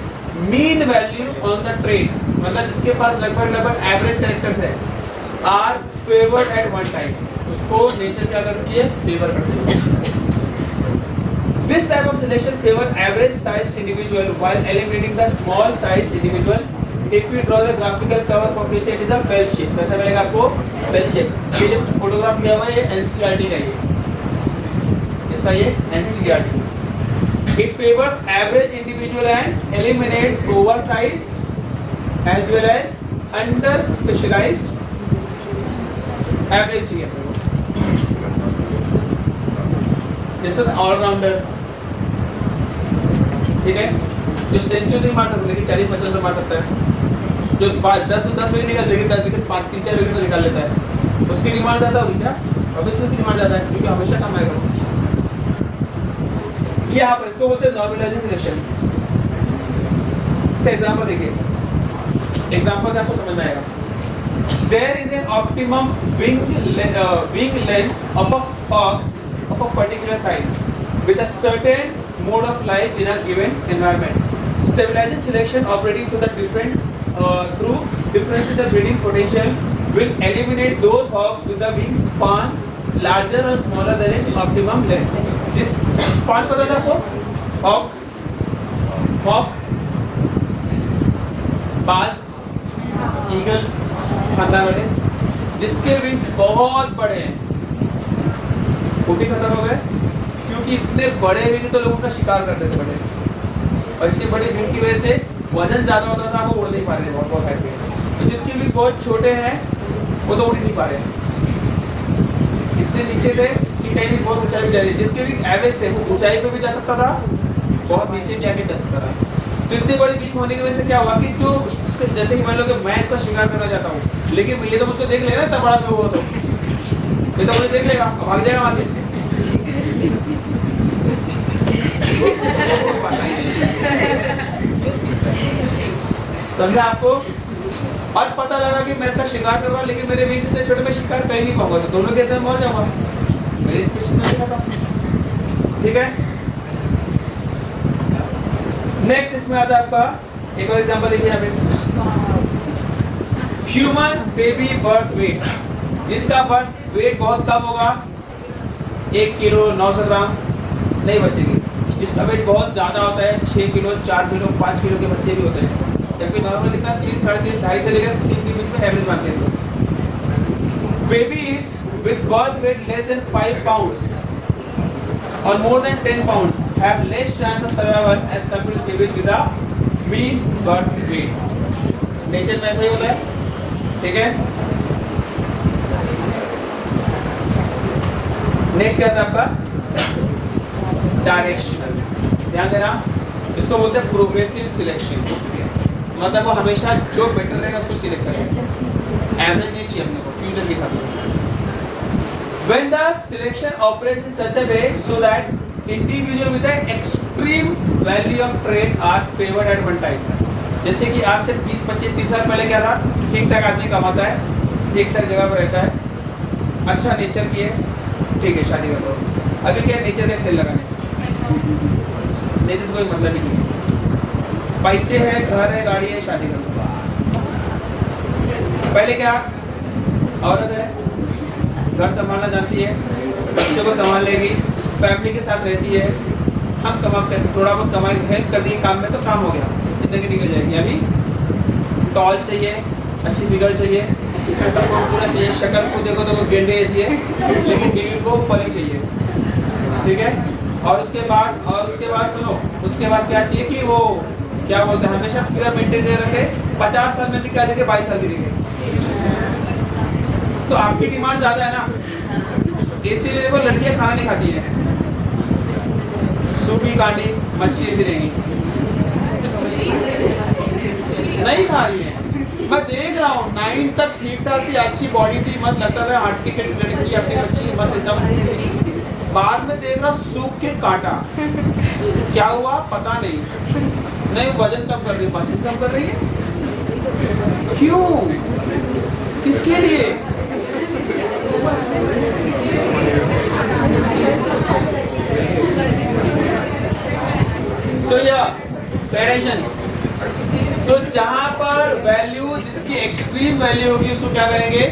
mean value on the trait, मतलब जिसके पास लगभग एवरेज कैरेक्टर्स है, are favored at one time, उसको नेचर क्या करती है, फेवर करती है। This type of selection favor average sized individual while eliminating the small sized individual. If we draw the graphical cover population, it is a bell shape. कैसा मिलेगा आपको, bell shape। ये जो फोटोग्राफ लिया हुआ है ये NCERT का, ये इसका ये NCERT। It favors average individual and eliminates oversized as well as under specialized average चाहिए, जैसे ऑलराउंडर, ठीक है, जो सेंचुरी मार सकता है लेकिन 40-50 मार सकता है, जो 10 में 10 विकेट निकाल देगी, 3-4 विकेट निकाल लेता है, उसकी डिमांड ज़्यादा होगी क्या, ऑब्वियसली उसकी डिमांड ज़्यादा है, क्योंकि हमेशा कम आएगा। ये यहाँ पर इसको बोलते हैं नॉर्मलाइजिंग सिलेक्शन। इसका एग्जाम्पल देखिए, एग्जाम्पल से आपको समझ में आएगा। there is an optimum wing length of a hawk of a particular size with a certain mode of life in a given environment. Stabilizing selection operating through difference in the breeding potential will eliminate those hawks with the wing span larger or smaller than its optimum length. This span पता था आपको? hawk, बाज, eagle खानदान वाले, जिसके wings बहुत बड़े हैं, वो भी खत्म हो गए क्योंकि इतने बड़े विंग तो लोग उनका शिकार करते थे बड़े, और इतनी बड़ी विंग की वजह से वजन ज़्यादा होता था, वो उड़ नहीं पा रहे थे बहुत हाइट पे। तो जिसके विंग बहुत छोटे हैं वो तो उड़ नहीं पा रहे, इतने नीचे थे कि कहीं भी बहुत ऊंचाई पे जा रही है। जिसके विंग एवरेज थे वो ऊंचाई पे भी जा सकता था, बहुत नीचे भी आके जा सकता था। तो इतनी बड़ी विंग होने की वजह से क्या हुआ कि जो जैसे कि मान लो कि मैं इसका शिकार करना चाहता हूँ, लेकिन ये तो मुझको देख लेगा इतना बड़ा भी होगा, तो ये तो मुझे देख लेगा, भाग जाएगा वहाँ से। समझा आपको? और पता लगा कि मैं इसका शिकार कर रहा हूँ लेकिन मेरे विंग इतने छोटे में शिकार कर नहीं पाऊंगा, तो दोनों कैसे मर जाऊंगा, मेरी स्पीशीज में नहीं खाता। ठीक है, नेक्स्ट इसमें आता है आपका एक और एग्जांपल देखिए यहाँ पे, ह्यूमन बेबी बर्थ वेट, जिसका बर्थ वेट बहुत कम होगा, 1 किलो 900 ग्राम नहीं बचेगी, जिसका वेट बहुत ज़्यादा होता है 6 किलो 4 किलो 5 किलो के बच्चे भी होते हैं, जबकि नॉर्मल कितना 3 साढ़े 3 2.5 से लेकर 3 के बीच में एवरेज मानते हैं। Babies with birth weight less than 5 pounds or more than 10 pounds have less chance of survival as compared to babies with a mean birth weight. Nature में ऐसा ही होता है, ठीक है। नेक्स्ट क्या था आपका, डायरेक्शनल, ध्यान देना, इसको बोलते हैं प्रोग्रेसिव सिलेक्शन, मतलब वो हमेशा जो बेटर रहेगा उसको सिलेक्ट करेगा, एवरेज नहीं चाहिए अपने को फ्यूचर के हिसाब से। When the selection operates in such a way so that individual with an extreme value of trait are favored at one time. जैसे कि आज से 20, 25, 30 साल पहले क्या था, ठीक ठाक आदमी कमाता है, ठीक ठाक जगह पर रहता है, अच्छा नेचर की है, ठीक है शादी कर दो। अभी क्या नेचर के तेल लगाने, नेचर कोई मतलब ही नहीं है, पैसे है, घर है, गाड़ी है, शादी कर दो। पहले क्या, औरत है, घर संभालना जानती है, बच्चों को संभाल लेगी, फैमिली के साथ रहती है, हम कमाते हैं, थोड़ा बहुत कमाई हेल्प कर दी काम में तो काम हो गया, जिंदगी निकल जाएगी। अभी टॉल चाहिए, अच्छी फिगर चाहिए, खूबसूरत चाहिए, शक्ल को देखो तो गेंडे ऐसी है, लेकिन बीवी को पली चाहिए, ठीक है। और उसके बाद सुनो, उसके बाद क्या चाहिए कि वो क्या बोलते हैं, हमेशा फिगर मेंटेन कर रखे, 50 साल में भी क्या देखे, 22 साल की दिखे, तो आपकी डिमांड ज्यादा है ना, इसीलिए देखो लड़कियां खाना नहीं खाती है, सूखी कांडी मच्छी ऐसी रहेगी, नहीं खा रही है। मैं देख रहा हूँ 9 तक ठीक ठाक थी, अच्छी बॉडी थी, मत लगता था हार्ट की लड़की अपनी बच्ची मस्त एकदम, बाद में देख रहा सूख के काटा, क्या हुआ पता नहीं वजन कम कर रही है, वजन कम कर रही है, क्यों, किसके लिए? So yeah, pay attention. तो जहां पर वैल्यू जिसकी एक्सट्रीम वैल्यू होगी उसको क्या करेंगे,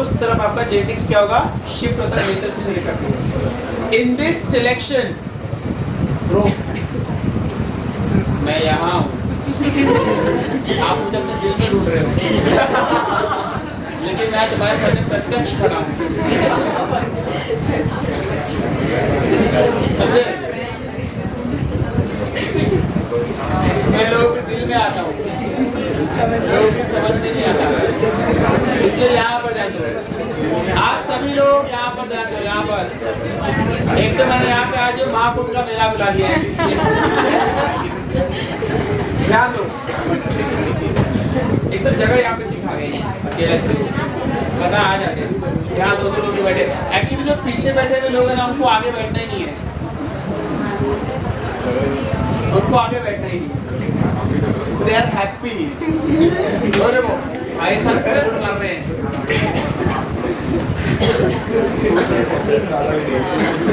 उस तरफ आपका जेनेटिक्स क्या होगा, शिफ्ट होता है, नेचर को सिलेक्ट करते हैं। इन दिस सिलेक्शन ब्रो, मैं यहाँ हूँ, आप मुझे अपने दिल में ढूंढ रहे हो, लेकिन मैं तुम्हारे सामने प्रत्यक्ष खड़ा हूँ, समझे? मैं लोगों के दिल में आता हूँ, लोगों की समझ में नहीं आता, इसलिए यहाँ पर ध्यान दो, आप सभी लोग यहाँ पर ध्यान दो। यहाँ पर एक तो मैंने यहाँ पे आज जो महाकुंभ का मेला बुला दिया है, ध्यान दो, एक तो जगह यहाँ पे दिखा गई अकेले पता आ जाते, यहाँ 2-2 लोग बैठे, एक्चुअली जो पीछे बैठे हुए लोग हैं ना उनको आगे बैठना ही नहीं है, उनको आगे बैठना ही नहीं, they are happy। भाई सब सैल्यूट मार रहे हैं।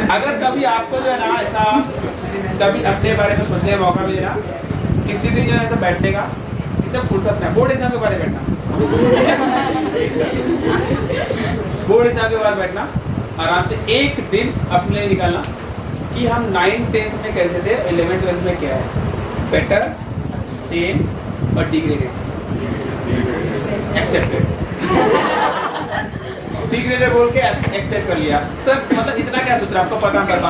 अगर कभी आपको जो है ना ऐसा कभी अपने बारे में सोचने का मौका मिले ना, किसी दिन जो है ऐसा बैठने का एकदम फुर्सत में, बोर्ड एग्जाम के बारे में बैठना, बोर्ड एग्जाम के बाद बैठना आराम से एक दिन अपने लिए निकालना कि हम 9th 10th में कैसे थे, 11th 12th में क्या है, बेटर, सेम और डिग्रेडेड, एक्सेप्टेड। डिग्रेडेड बोल के एक्सेप्ट कर लिया सब, मतलब इतना क्या सोच रहा आपको पता कर पा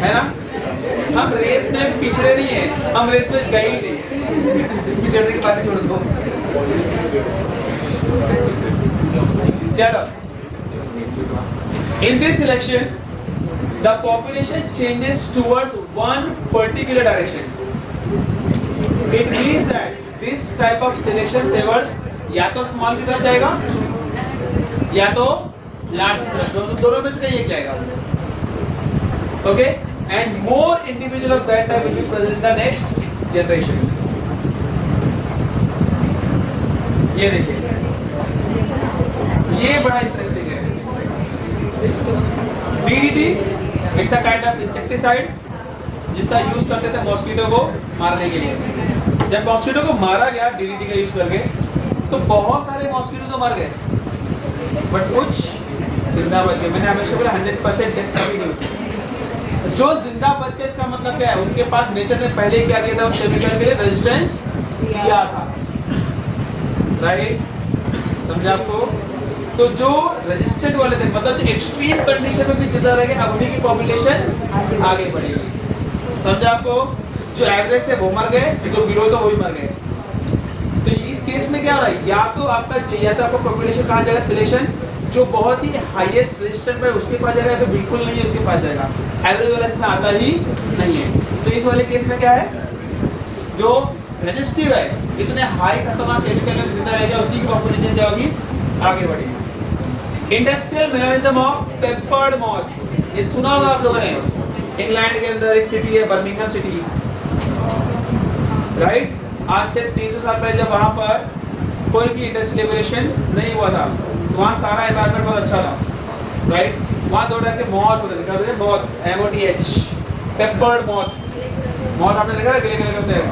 है ना। हम रेस में पिछड़े नहीं है, हम रेस में गए ही नहीं, पिछड़ने की बातें छोड़ दो। चलो, in this selection the population changes towards one particular direction. It means that this type of selection favors या तो स्मॉल की तरफ जाएगा या तो लार्ज की तरफ, दोनों में से कहीं एक जाएगा। Okay, and more individual of that type will be present in the next generation. ये देखिए, ये बड़ा इंटरेस्टिंग है। DDT it's a kind of insecticide जिसका यूज करते थे मॉस्किटो को मारने के लिए। जब मॉस्किटो को मारा गया DDT का यूज करके तो बहुत सारे मॉस्किटो तो मर गए, बट कुछ जिंदा बच गए। मैंने हमेशा बोला 100% डेथ कभी नहीं होती। जो जिंदा बच गए इसका मतलब क्या है, उनके पास नेचर ने पहले क्या किया था, उस केमिकल के लिए रेजिस्टेंस दिया था, राइट? समझा आपको? तो जो रेजिस्टेंट वाले थे, मतलब जो एक्सट्रीम कंडीशन में भी जिंदा रह गए, अब उन्हीं की पॉपुलेशन आगे बढ़ेगी। समझा आपको? जो एवरेज थे वो मर गए, जो बिलो तो वो भी मर गए। तो इस केस में क्या हो रहा है, या तो आपका पॉपुलेशन कहाँ जाएगा, सिलेक्शन जो बहुत ही हाईएस्ट रेजिस्टेंट है उसके पास जाएगा, तो बिल्कुल नहीं है उसके पास जाएगा, एवरेज वाला इसमें आता ही नहीं है। तो इस वाले केस में क्या है, जो रेजिस्टिव है, इतने हाई खतरनाक केमिकल में जिंदा रहेगा, उसी की पॉपुलेशन क्या होगी, आगे बढ़ेगी। Industrial mechanism of peppered moth, ये सुना होगा आप लोगों ने। इंग्लैंड के अंदर एक सिटी है बर्मिंघम सिटी, राइट? आज से 300 साल पहले जब वहाँ पर कोई भी इंडस्ट्रियल रेवोल्यूशन नहीं हुआ था, वहाँ सारा एनवायरनमेंट बहुत अच्छा था, राइट? वहाँ दो तरह के मॉथ होते थे, moth MOTH, peppered moth. Moth आपने देखा ना, गिले गिले होते हैं।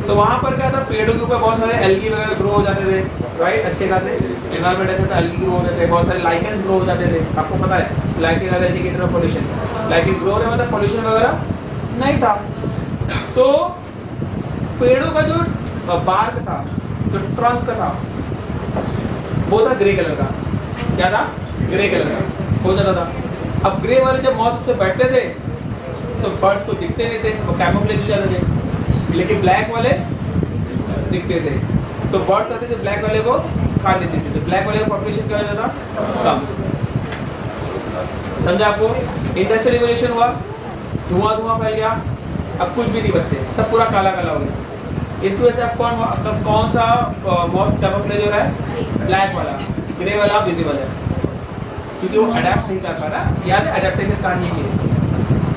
तो वहाँ पर क्या था, पेड़ों के ऊपर बहुत सारे एल्गी वगैरह ग्रो हो जाते थे, राइट? अच्छे खासे एनवायरनमेंट अच्छा था, एल्गी ग्रो हो जाते थे, बहुत सारे लाइकेंस ग्रो हो जाते थे। आपको पता है लाइकेन वाला indicator of pollution, lichen grow होने मतलब पॉल्यूशन वगैरह नहीं था। तो पेड़ों का जो बार्क था, जो ट्रंक था, वो था ग्रे कलर का। क्या था? ग्रे कलर का हो जाता था। अब ग्रे वाले जब मॉथ उस पर बैठते थे तो बर्ड्स को दिखते नहीं थे, वो कैमोफ्लेज हो जाते थे, लेकिन ब्लैक वाले दिखते थे, तो बर्ड्स आते थे ब्लैक वाले को खा लेते थे, तो ब्लैक वाले का पॉपुलेशन क्या हो जाता था, कम। समझा आपको? इंडस्ट्रियल रिवॉल्यूशन हुआ, धुआं फैल गया, अब कुछ भी नहीं बचते, सब पूरा काला काला हो गया। इसकी वजह से अब कौन सा मॉथ कैमोफ्लेज हो रहा है, ब्लैक वाला, ग्रे वाला विजिबल है, क्योंकि वो अडेप्ट नहीं कर पा रहा। याद है अडेप्टेशन कहानी की,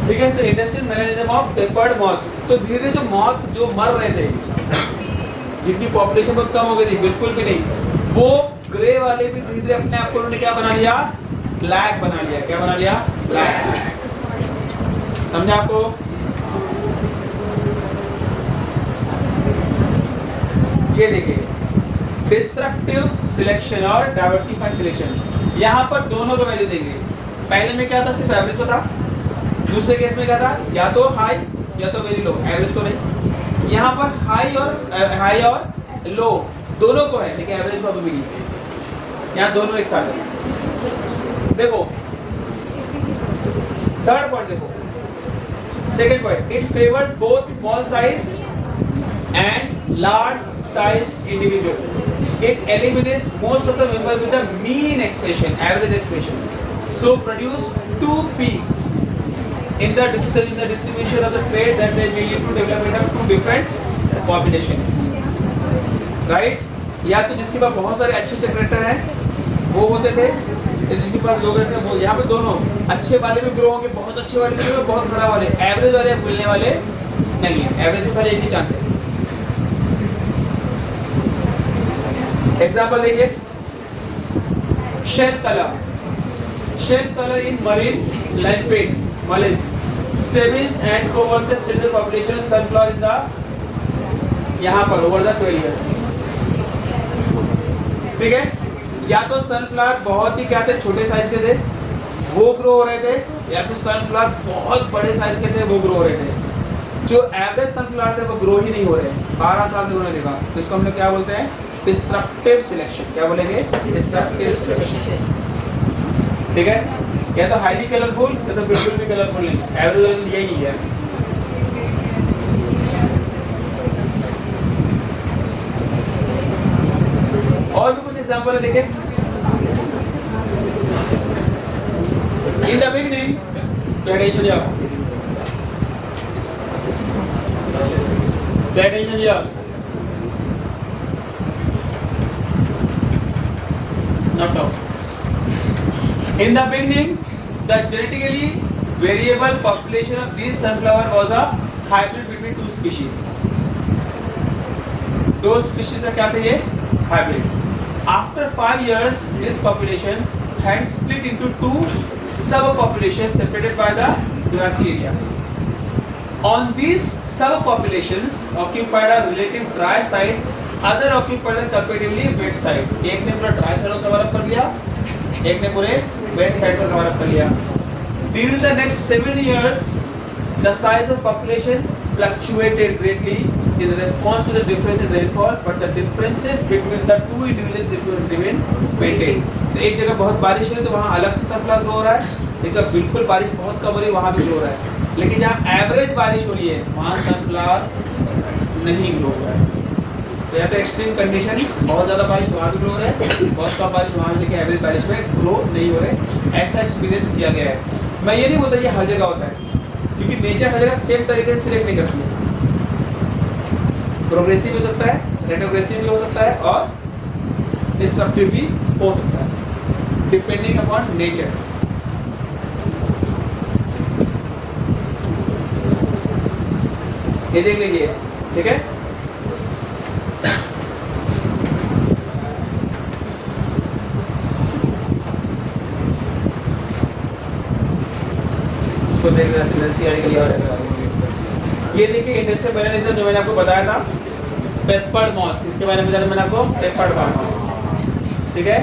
ठीक है? तो industrial mechanism of peppered moth. तो धीरे धीरे जो मॉथ जो मर रहे थे, जिनकी पॉपुलेशन बहुत कम हो गई थी, बिल्कुल भी नहीं, वो ग्रे वाले भी धीरे धीरे अपने आप को उन्होंने क्या बना लिया, ब्लैक बना लिया। क्या बना लिया? ब्लैक। समझा आपको? ये देखिए, डिस्ट्रक्टिव सिलेक्शन और डाइवर्सिफाइड सिलेक्शन, यहाँ पर दोनों को वैल्यू देंगे। पहले में क्या था, सिर्फ एवरेज को था। दूसरे केस में क्या था, या तो हाई या तो वेरी लो, एवरेज को नहीं। यहाँ पर हाई और लो दोनों को है, लेकिन एवरेज को अभी भी नहीं। यहाँ दोनों एक साथ है। देखो थर्ड पॉइंट, देखो second point, it favours both small sized and large sized individual. It eliminates most of the members with a mean expression, average expression. So produce two peaks in the distribution of the trait that they may lead to development of two different populations. Right? या तो जिसके पास बहुत सारे अच्छे character हैं वो होते थे, जिसके पास लोग रहते हैं वो। यहाँ पे दोनों अच्छे वाले भी ग्रो होंगे, बहुत अच्छे वाले भी ग्रो, बहुत खराब वाले, एवरेज वाले मिलने वाले नहीं है। एवरेज में पहले एक ही चांस है। एग्जाम्पल देखिए, shell colour in marine limpet mollusks, stabilis and coworkers in the population of sunflower in the यहाँ पर over the 12 years। ठीक है, या तो सनफ्लावर बहुत ही क्या थे, छोटे साइज के थे, वो ग्रो हो रहे थे, या फिर सनफ्लावर बहुत बड़े साइज के थे, वो ग्रो हो रहे थे। जो एवरेज सनफ्लावर थे वो ग्रो ही नहीं हो रहे, 12 साल से उन्होंने देखा, तो इसको हम लोग क्या बोलते हैं, डिस्ट्रक्टिव सिलेक्शन। क्या बोलेंगे, डिस्ट्रक्टिव सिलेक्शन। ठीक है, या तो हाईली कलरफुल या तो बिल्कुल भी कलरफुल नहीं, एवरेज यही है। और भी कुछ एग्जांपल है, देखें। In the beginning, pay attention here, pay attention here, not now. In the beginning, the genetically variable population of these sunflower was a hybrid between two species. दो species का क्या थे ये, hybrid. After 5 years, this population had split into two subpopulations separated by the grassy area. On these subpopulations occupied a relative dry site, other occupied a comparatively wet site. एक ने पूरा dry site को cover up कर लिया, एक ने पूरे wet site को कवर अप कर लिया। During the next 7 years, the size of population fluctuated greatly in response to the difference in rainfall, but the differences between the two individuals remained maintained. तो एक जगह बहुत बारिश हुई तो वहाँ अलग से सनफ्लावर ग्रो हो रहा है, एक जगह बिल्कुल बारिश बहुत कम हो रही है वहाँ भी ग्रो हो रहा है, लेकिन जहाँ एवरेज बारिश हो रही है वहाँ सनफ्लावर नहीं ग्रो हो रहा है। तो या तो एक्सट्रीम कंडीशन, बहुत ज़्यादा बारिश वहाँ भी ग्रो हो रहा है, बहुत कम बारिश वहाँ भी, लेकिन एवरेज बारिश में ग्रो नहीं हो रहे, ऐसा एक्सपीरियंस किया गया है। मैं ये नहीं बोलता ये हर जगह होता है, क्योंकि नेचर हर जगह सेम तरीके से सिलेक्ट नहीं करती है। प्रोग्रेसिव हो सकता है, रेट्रोग्रेसिव भी हो सकता है, और डिस्ट्रक्टिव भी हो सकता है, डिपेंडिंग अपॉन नेचर। ये देख लीजिए, ठीक है। इसको देख लेना, के लिए और ये देखिए इंडस्ट्रियल मैनेजर जो मैंने आपको बताया था, पेपर्ड मॉथ, इसके बारे में मैंने आपको पेपर्ड मॉथ, ठीक है,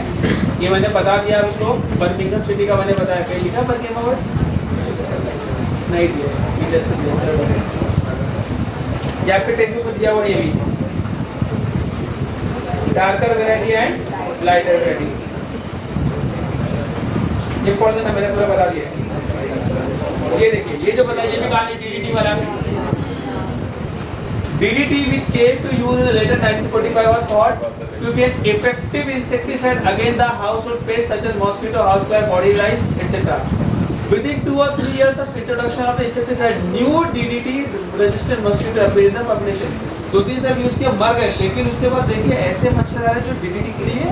ये मैंने बता दिया उसको। बर्मिंघम सिटी का मैंने बताया, कहीं लिखा बर्मिंघम में नहीं दिया, या फिर टेक्निक को दिया हुआ ये भी, darker variety and lighter variety, important है, मैंने पूरा बता दिया। ये देखिए, ये जो बताया ये भी कहानी डीडीटी वाला, DDT which came to use in the later 1945 was thought to be an effective insecticide against the household pests such as mosquito, housefly, body lice, etc. Within 2 or 3 years of introduction of the insecticide, new DDT-resistant mosquito appeared in the population. 2-3 साल use किया, मर गए, लेकिन उसके बाद देखिए ऐसे मच्छर आ रहे जो DDT के लिए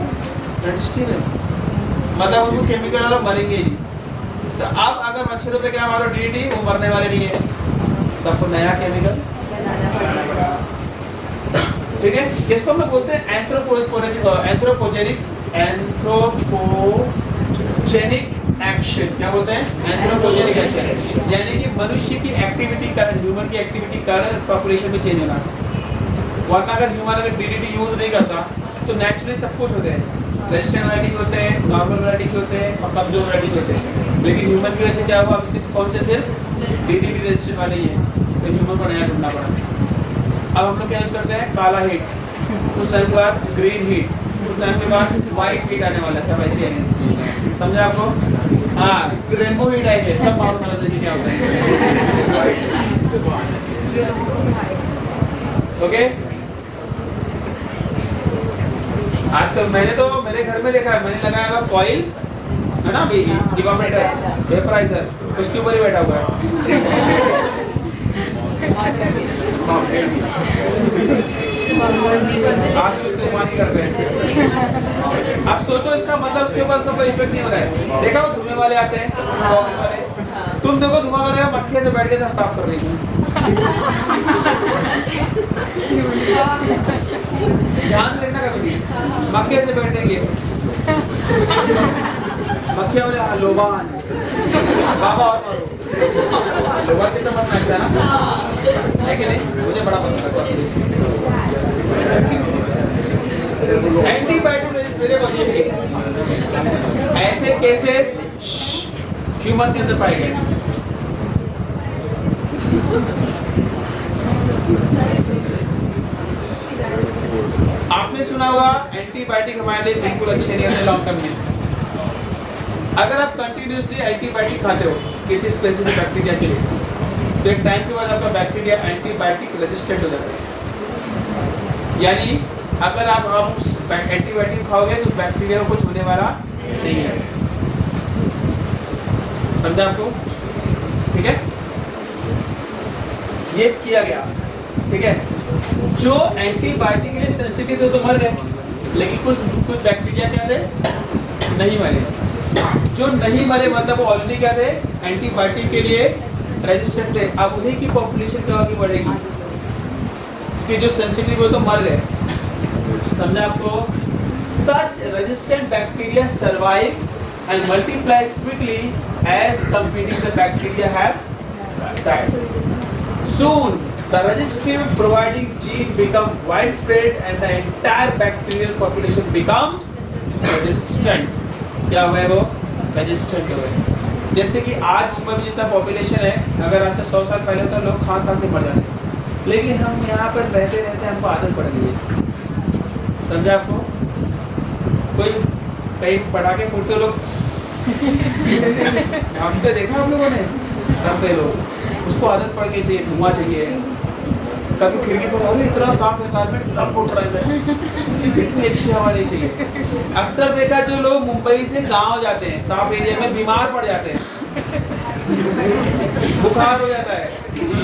रजिस्टिव है, मतलब उनको केमिकल वाला मरेंगे ही। तो अब अगर मच्छरों पे क्या मारो DDT, वो मरने वाले नहीं है, तो आपको नया केमिकल, ठीक है। इसको हम लोग बोलते हैं एंथ्रोपोजेनिक एक्शन। क्या बोलते हैं, एंथ्रोपोजेनिक एक्शन, यानी कि मनुष्य की एक्टिविटी कारण, ह्यूमन की एक्टिविटी कारण पॉपुलेशन में चेंज होना। वरना अगर ह्यूमन अगर DDT यूज नहीं करता तो नेचुरली सब कुछ होते हैं, रेजिस्टेंट वैरायटी के होते हैं, नॉर्मल वैरायटी के होते हैं, और कमजोर वैरायटी के होते हैं, लेकिन ह्यूमन की वजह से क्या हुआ, अब सिर्फ कौन से, सिर्फ DDT रेजिस्टेंट वाले ही है, तो ह्यूमन को नया ढूंढना पड़ा। अब हम लोग क्या यूज करते हैं, काला हीट, कुछ टाइम के बाद ग्रीन हीट, कुछ टाइम के बाद व्हाइट हीट आने वाला है, सब ऐसे है, समझा आपको? हाँ, रेनबो हीट आई है, सब मालूम होना चाहिए क्या होता है। ओके, आजकल मैंने तो मेरे घर में देखा है, मैंने लगाया हुआ कॉइल है ना, इवापोरेटर, वेपराइजर, उसके ऊपर ही बैठा हुआ है। आज इस्तेमाल करते हैं। अब सोचो इसका मतलब उसके ऊपर उसका कोई इफेक्ट नहीं हो रहा है। देखा वो धुएं वाले आते हैं, वाले तुम देखो धुआं करेगा, मक्खियाँ से बैठ के साफ कर रही है। ध्यान से देखना कभी भी। मक्खियाँ से बैठेंगे, मक्खियाँ बोले लोबान, बाबा और मारो। लोबान कितना मस्त लगता है ना, है कि नहीं? मुझे बड़ा पसंद है। एंटीबायोटिक मेरे बजे ऐसे केसेस ह्यूमन के अंदर पाए गए। आपने सुना होगा एंटीबायोटिक हमारे लिए बिल्कुल अच्छे नहीं होते लॉन्ग टर्म में। अगर आप कंटिन्यूसली एंटीबायोटिक खाते हो किसी स्पेसिफिक बैक्टीरिया के लिए, तो एक टाइम के बाद आपका बैक्टीरिया एंटीबायोटिक रेजिस्टेंट हो जाता है। यानी अगर आप उस एंटीबायोटिक खाओगे तो बैक्टीरिया को कुछ होने वाला नहीं है। समझा आपको? ठीक है, ये किया गया। ठीक है, जो एंटीबायोटिक के लिए सेंसिटिव थे तो मर गए, लेकिन कुछ बैक्टीरिया क्या थे, नहीं मरे। जो नहीं मरे मतलब वो ऑलरेडी क्या थे, एंटीबायोटिक के लिए रेजिस्टेंट थे। अब उन्हीं की पॉपुलेशन क्या होगी, बढ़ेगी, कि जो सेंसिटिव हो तो मर गए। समझा आपको? Such resistant bacteria survive and multiply quickly as competing the bacteria have died. Soon, the resistive providing gene become widespread and the entire bacterial population become resistant. क्या हुआ वो? Resistant हो गए। जैसे कि आज मुंबई में जितना पॉपुलेशन है, अगर आज से 100 साल पहले तो लोग खांस खांस के मर जाते, लेकिन हम यहाँ पर रहते रहते हमको आदत पड़ गई है। समझा आपको? कोई कहीं पटाखे फूटते लोग हम तो देखा हम लोगों ने, करते लोग, उसको आदत पड़ गई, चाहिए धुआं चाहिए। कभी खिड़की पर अरे इतना साफ एनवायरनमेंट तब उठ रहे थे, इतनी अच्छी हवा नहीं चाहिए। अक्सर देखा जो लोग मुंबई से गांव जाते हैं, साफ एरिया में बीमार पड़ जाते हैं, बुखार हो जाता है,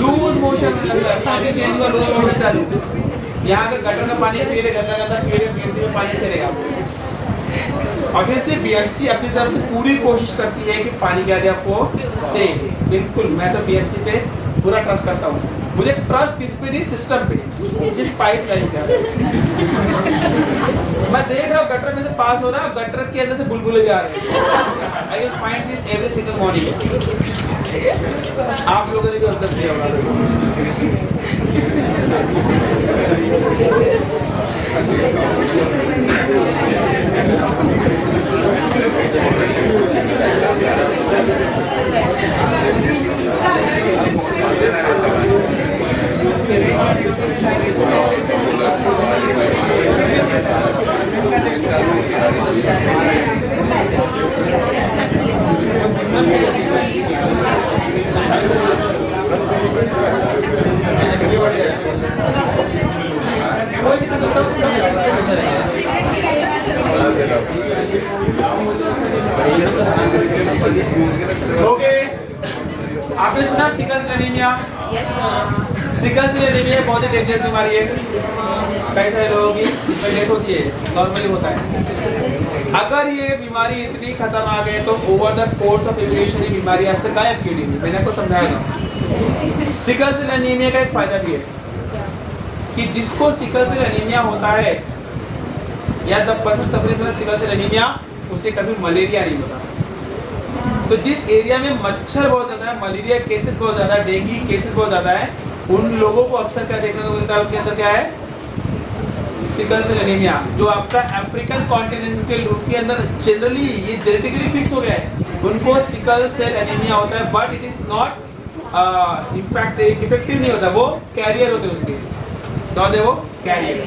लूज मोशन होने लगता है, पानी चेंज हुआ लूज मोशन चालू। यहाँ का गटर का पानी पी रहे, गंदा गंदा पी रहे, बीएमसी में पानी चलेगा। ऑब्वियसली बीएमसी अपनी तरफ से पूरी कोशिश करती है कि पानी क्या दे आपको सेफ। बिल्कुल, मैं तो बीएमसी पे पूरा ट्रस्ट करता हूँ। मुझे ट्रस्ट किस पे नहीं, सिस्टम पे, जिस पाइप लाइन से मैं देख रहा हूँ गटर में से पास हो रहा है, गटर के अंदर से बुलबुले भी आ रहे हैं। I will find this every single morning. आप लोगों ने भी ऑब्जर्व किया होगा। आपने सुना sickle cell anaemia? Sickle cell anaemia बहुत ही डेंजरस बीमारी है। कई सारे लोगों की इसमें डेथ होती है, नॉर्मली होता है। अगर ये बीमारी इतनी खतरनाक है तो over the course of evolution ये बीमारी आज तक गायब क्यों नहीं हुई? मैंने आपको समझाया था। सिकल सेल एनीमिया का एक फायदा भी है कि जिसको सिकल सेल एनीमिया होता है या the person suffering from sickle cell anaemia, उसे कभी मलेरिया नहीं होता। तो जिस एरिया में मच्छर बहुत ज़्यादा है, मलेरिया केसेस बहुत ज़्यादा है, डेंगू केसेस बहुत ज़्यादा है, उन लोगों को अक्सर क्या देखने को मिलता है, उनके अंदर क्या है, सिकल सेल एनीमिया। जो आपका अफ्रीकन कॉन्टिनेंट के लोग के अंदर जनरली ये जेनेटिकली फिक्स हो गया है, उनको सिकल सेल एनीमिया होता है, but it is not effective नहीं होता, वो कैरियर होते हैं उसके, क्या होते हैं वो कैरियर।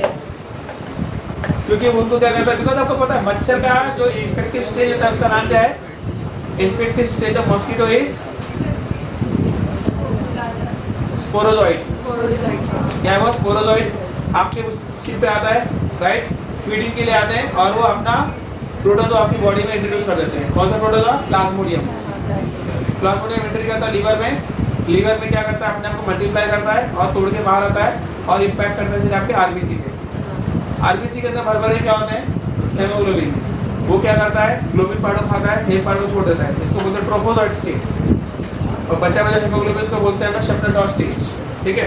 क्योंकि उनको क्या करता है, बिकॉज आपको पता है मच्छर का जो इन्फेक्टिव स्टेज होता है उसका नाम क्या है, infective stage of mosquito is sporozoite. क्या है वो स्पोरोजोइड? आपके सिर पे आता है, राइट, फीडिंग के लिए आते हैं और वो अपना प्रोटोजोआ आपकी बॉडी में इंट्रोड्यूस कर देते हैं। कौन सा प्रोटोजोआ? प्लाज्मोडियम। प्लाज्मोडियम एंट्री करता है लीवर में, लीवर में क्या करता है, अपने आप को मल्टीप्लाई करता है और तोड़ के बाहर आता है और इम्पैक्ट करता है सीधे आपके आरबीसी पे। आरबीसी के अंदर भर क्या होता है, हेमोग्लोबिन। वो क्या करता है, ग्लोबिन पार्ट को खाता है, हेम पार्ट को छोड़ देता है, इसको बोलते हैं ट्रोफोजॉइड स्टेज। और बचा बचा हेमोग्लोबिन उसको बोलते हैं शेफरन डॉट स्टेज। ठीक है,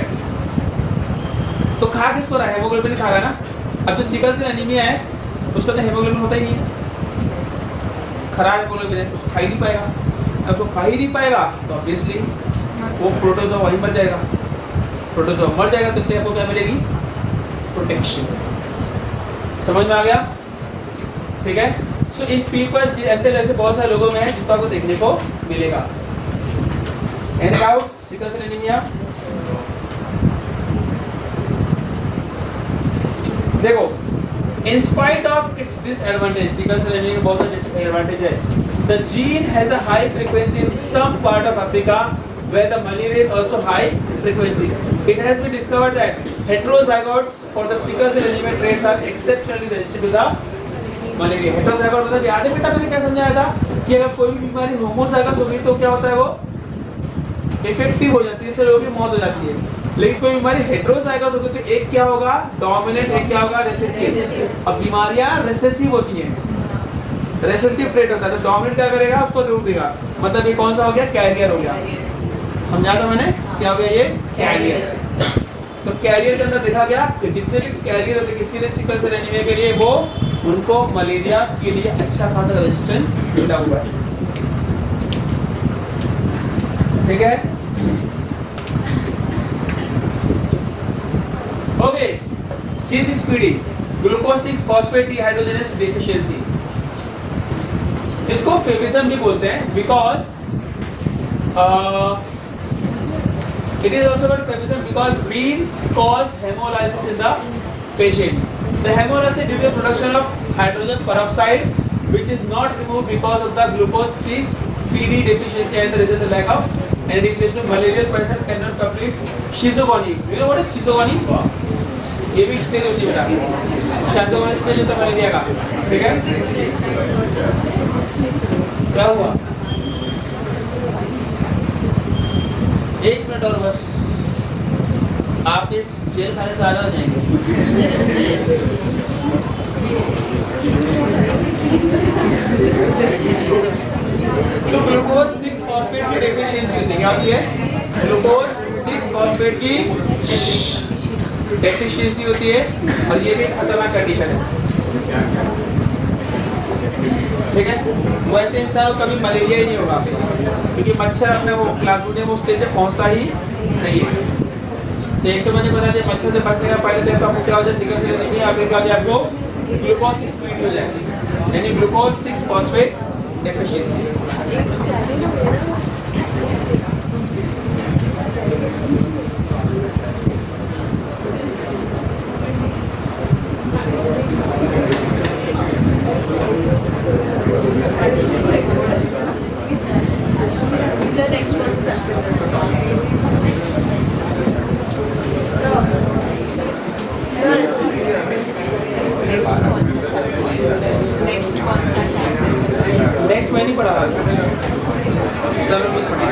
तो खा किसको रहा है, हेमोग्लोबिन खा रहा है ना, अब जो सिकल सेल एनीमिया है उसका तो हेमोग्लोबिन होता ही नहीं है, खराब हेमोग्लोबिन है, उसको खा ही नहीं पाएगा। अब वो खा ही नहीं पाएगा तो ऑब्वियसली वो प्रोटोजोआ वहीं मर जाएगा। प्रोटोजोआ मर जाएगा तो इससे आपको क्या मिलेगी? प्रोटेक्शन। समझ में आ गया? ठीक है। सो इन पीपल ऐसे ऐसे बहुत सारे लोगों में है जिसको आपको देखने को मिलेगा। Any doubt? Sickle cell anaemia देखो, in spite of its disadvantage, sickle cell anemia में बहुत सारे disadvantage है। The gene has a high frequency in some part of Africa where the malaria is also high frequency. It has been discovered that heterozygotes for the sickle cell anemia traits are exceptionally resistant to the malaria. Heterozygote मतलब याद है बेटा मैंने क्या समझाया था कि अगर कोई भी बीमारी होमोजाइगस होगी तो क्या होता है, वो इफेक्टिव हो जाती है, इससे लोगों की मौत हो जाती है। लेकिन कोई बीमारी हेटेरोजाइगस होगी तो एक क्या होगा? डोमिनेंट, एक क्या होगा? रिसेसिव। अब बीमारियां रिसेसिव होती हैं, रिसेसिव ट्रेट होता है, तो डोमिनेंट क्या करेगा? उसको रोक देगा। मतलब ये कौन सा हो गया? कैरियर हो गया। समझा था मैंने क्या हो गया? ये कैरियर। तो कैरियर के अंदर देखा गया कि जितने भी कैरियर होते हैं किसके लिए? सिकल सेल एनीमिया के लिए, वो उनको मलेरिया के लिए अच्छा खासा रेजिस्टेंस मिला हुआ है। ठीक है। Okay, G6PD glucose 6 phosphate dehydrogenase deficiency, इसको फेविज्म भी बोलते हैं because it is also called फेविज्म because beans cause hemolysis in the patient. The hemolysis due to the production of hydrogen peroxide which is not removed because of the glucose 6PD deficiency and the result lack of and it leads to malarial patient cannot complete schizophrenia. You know what is schizophrenia? ये भी stage होती है बेटा, schizophrenia stage होता है malaria का। ठीक है, क्या हुआ? एक मिनट और बस, आप इस जेल खाने से आजाद हो जाएंगे। तो ग्लूकोज 6 फॉस्फेट की डेफिशिएंसी होती है, क्या होती है? ग्लूकोज 6 फॉस्फेट की डेफिशिएंसी होती है और ये भी खतरनाक कंडीशन है। ठीक है, वैसे इंसान को कभी मलेरिया ही नहीं होगा क्योंकि मच्छर अपने वो प्लाज्मोडियम उस स्टेज पे पहुंचता ही नहीं है। तो एक तो मैंने बता दिया मच्छर से बचने का पहले तो आपको क्या हो जाए? सिकल सेल एनीमिया, आपको क्या हो जाए? आपको ग्लूकोज 6 पीडी हो जाएगी, यानी ग्लूकोज 6 फॉस्फेट डेफिशिएंसी। नेक्स्ट मैं नहीं पढ़ा रहा, सर बस पढ़ा।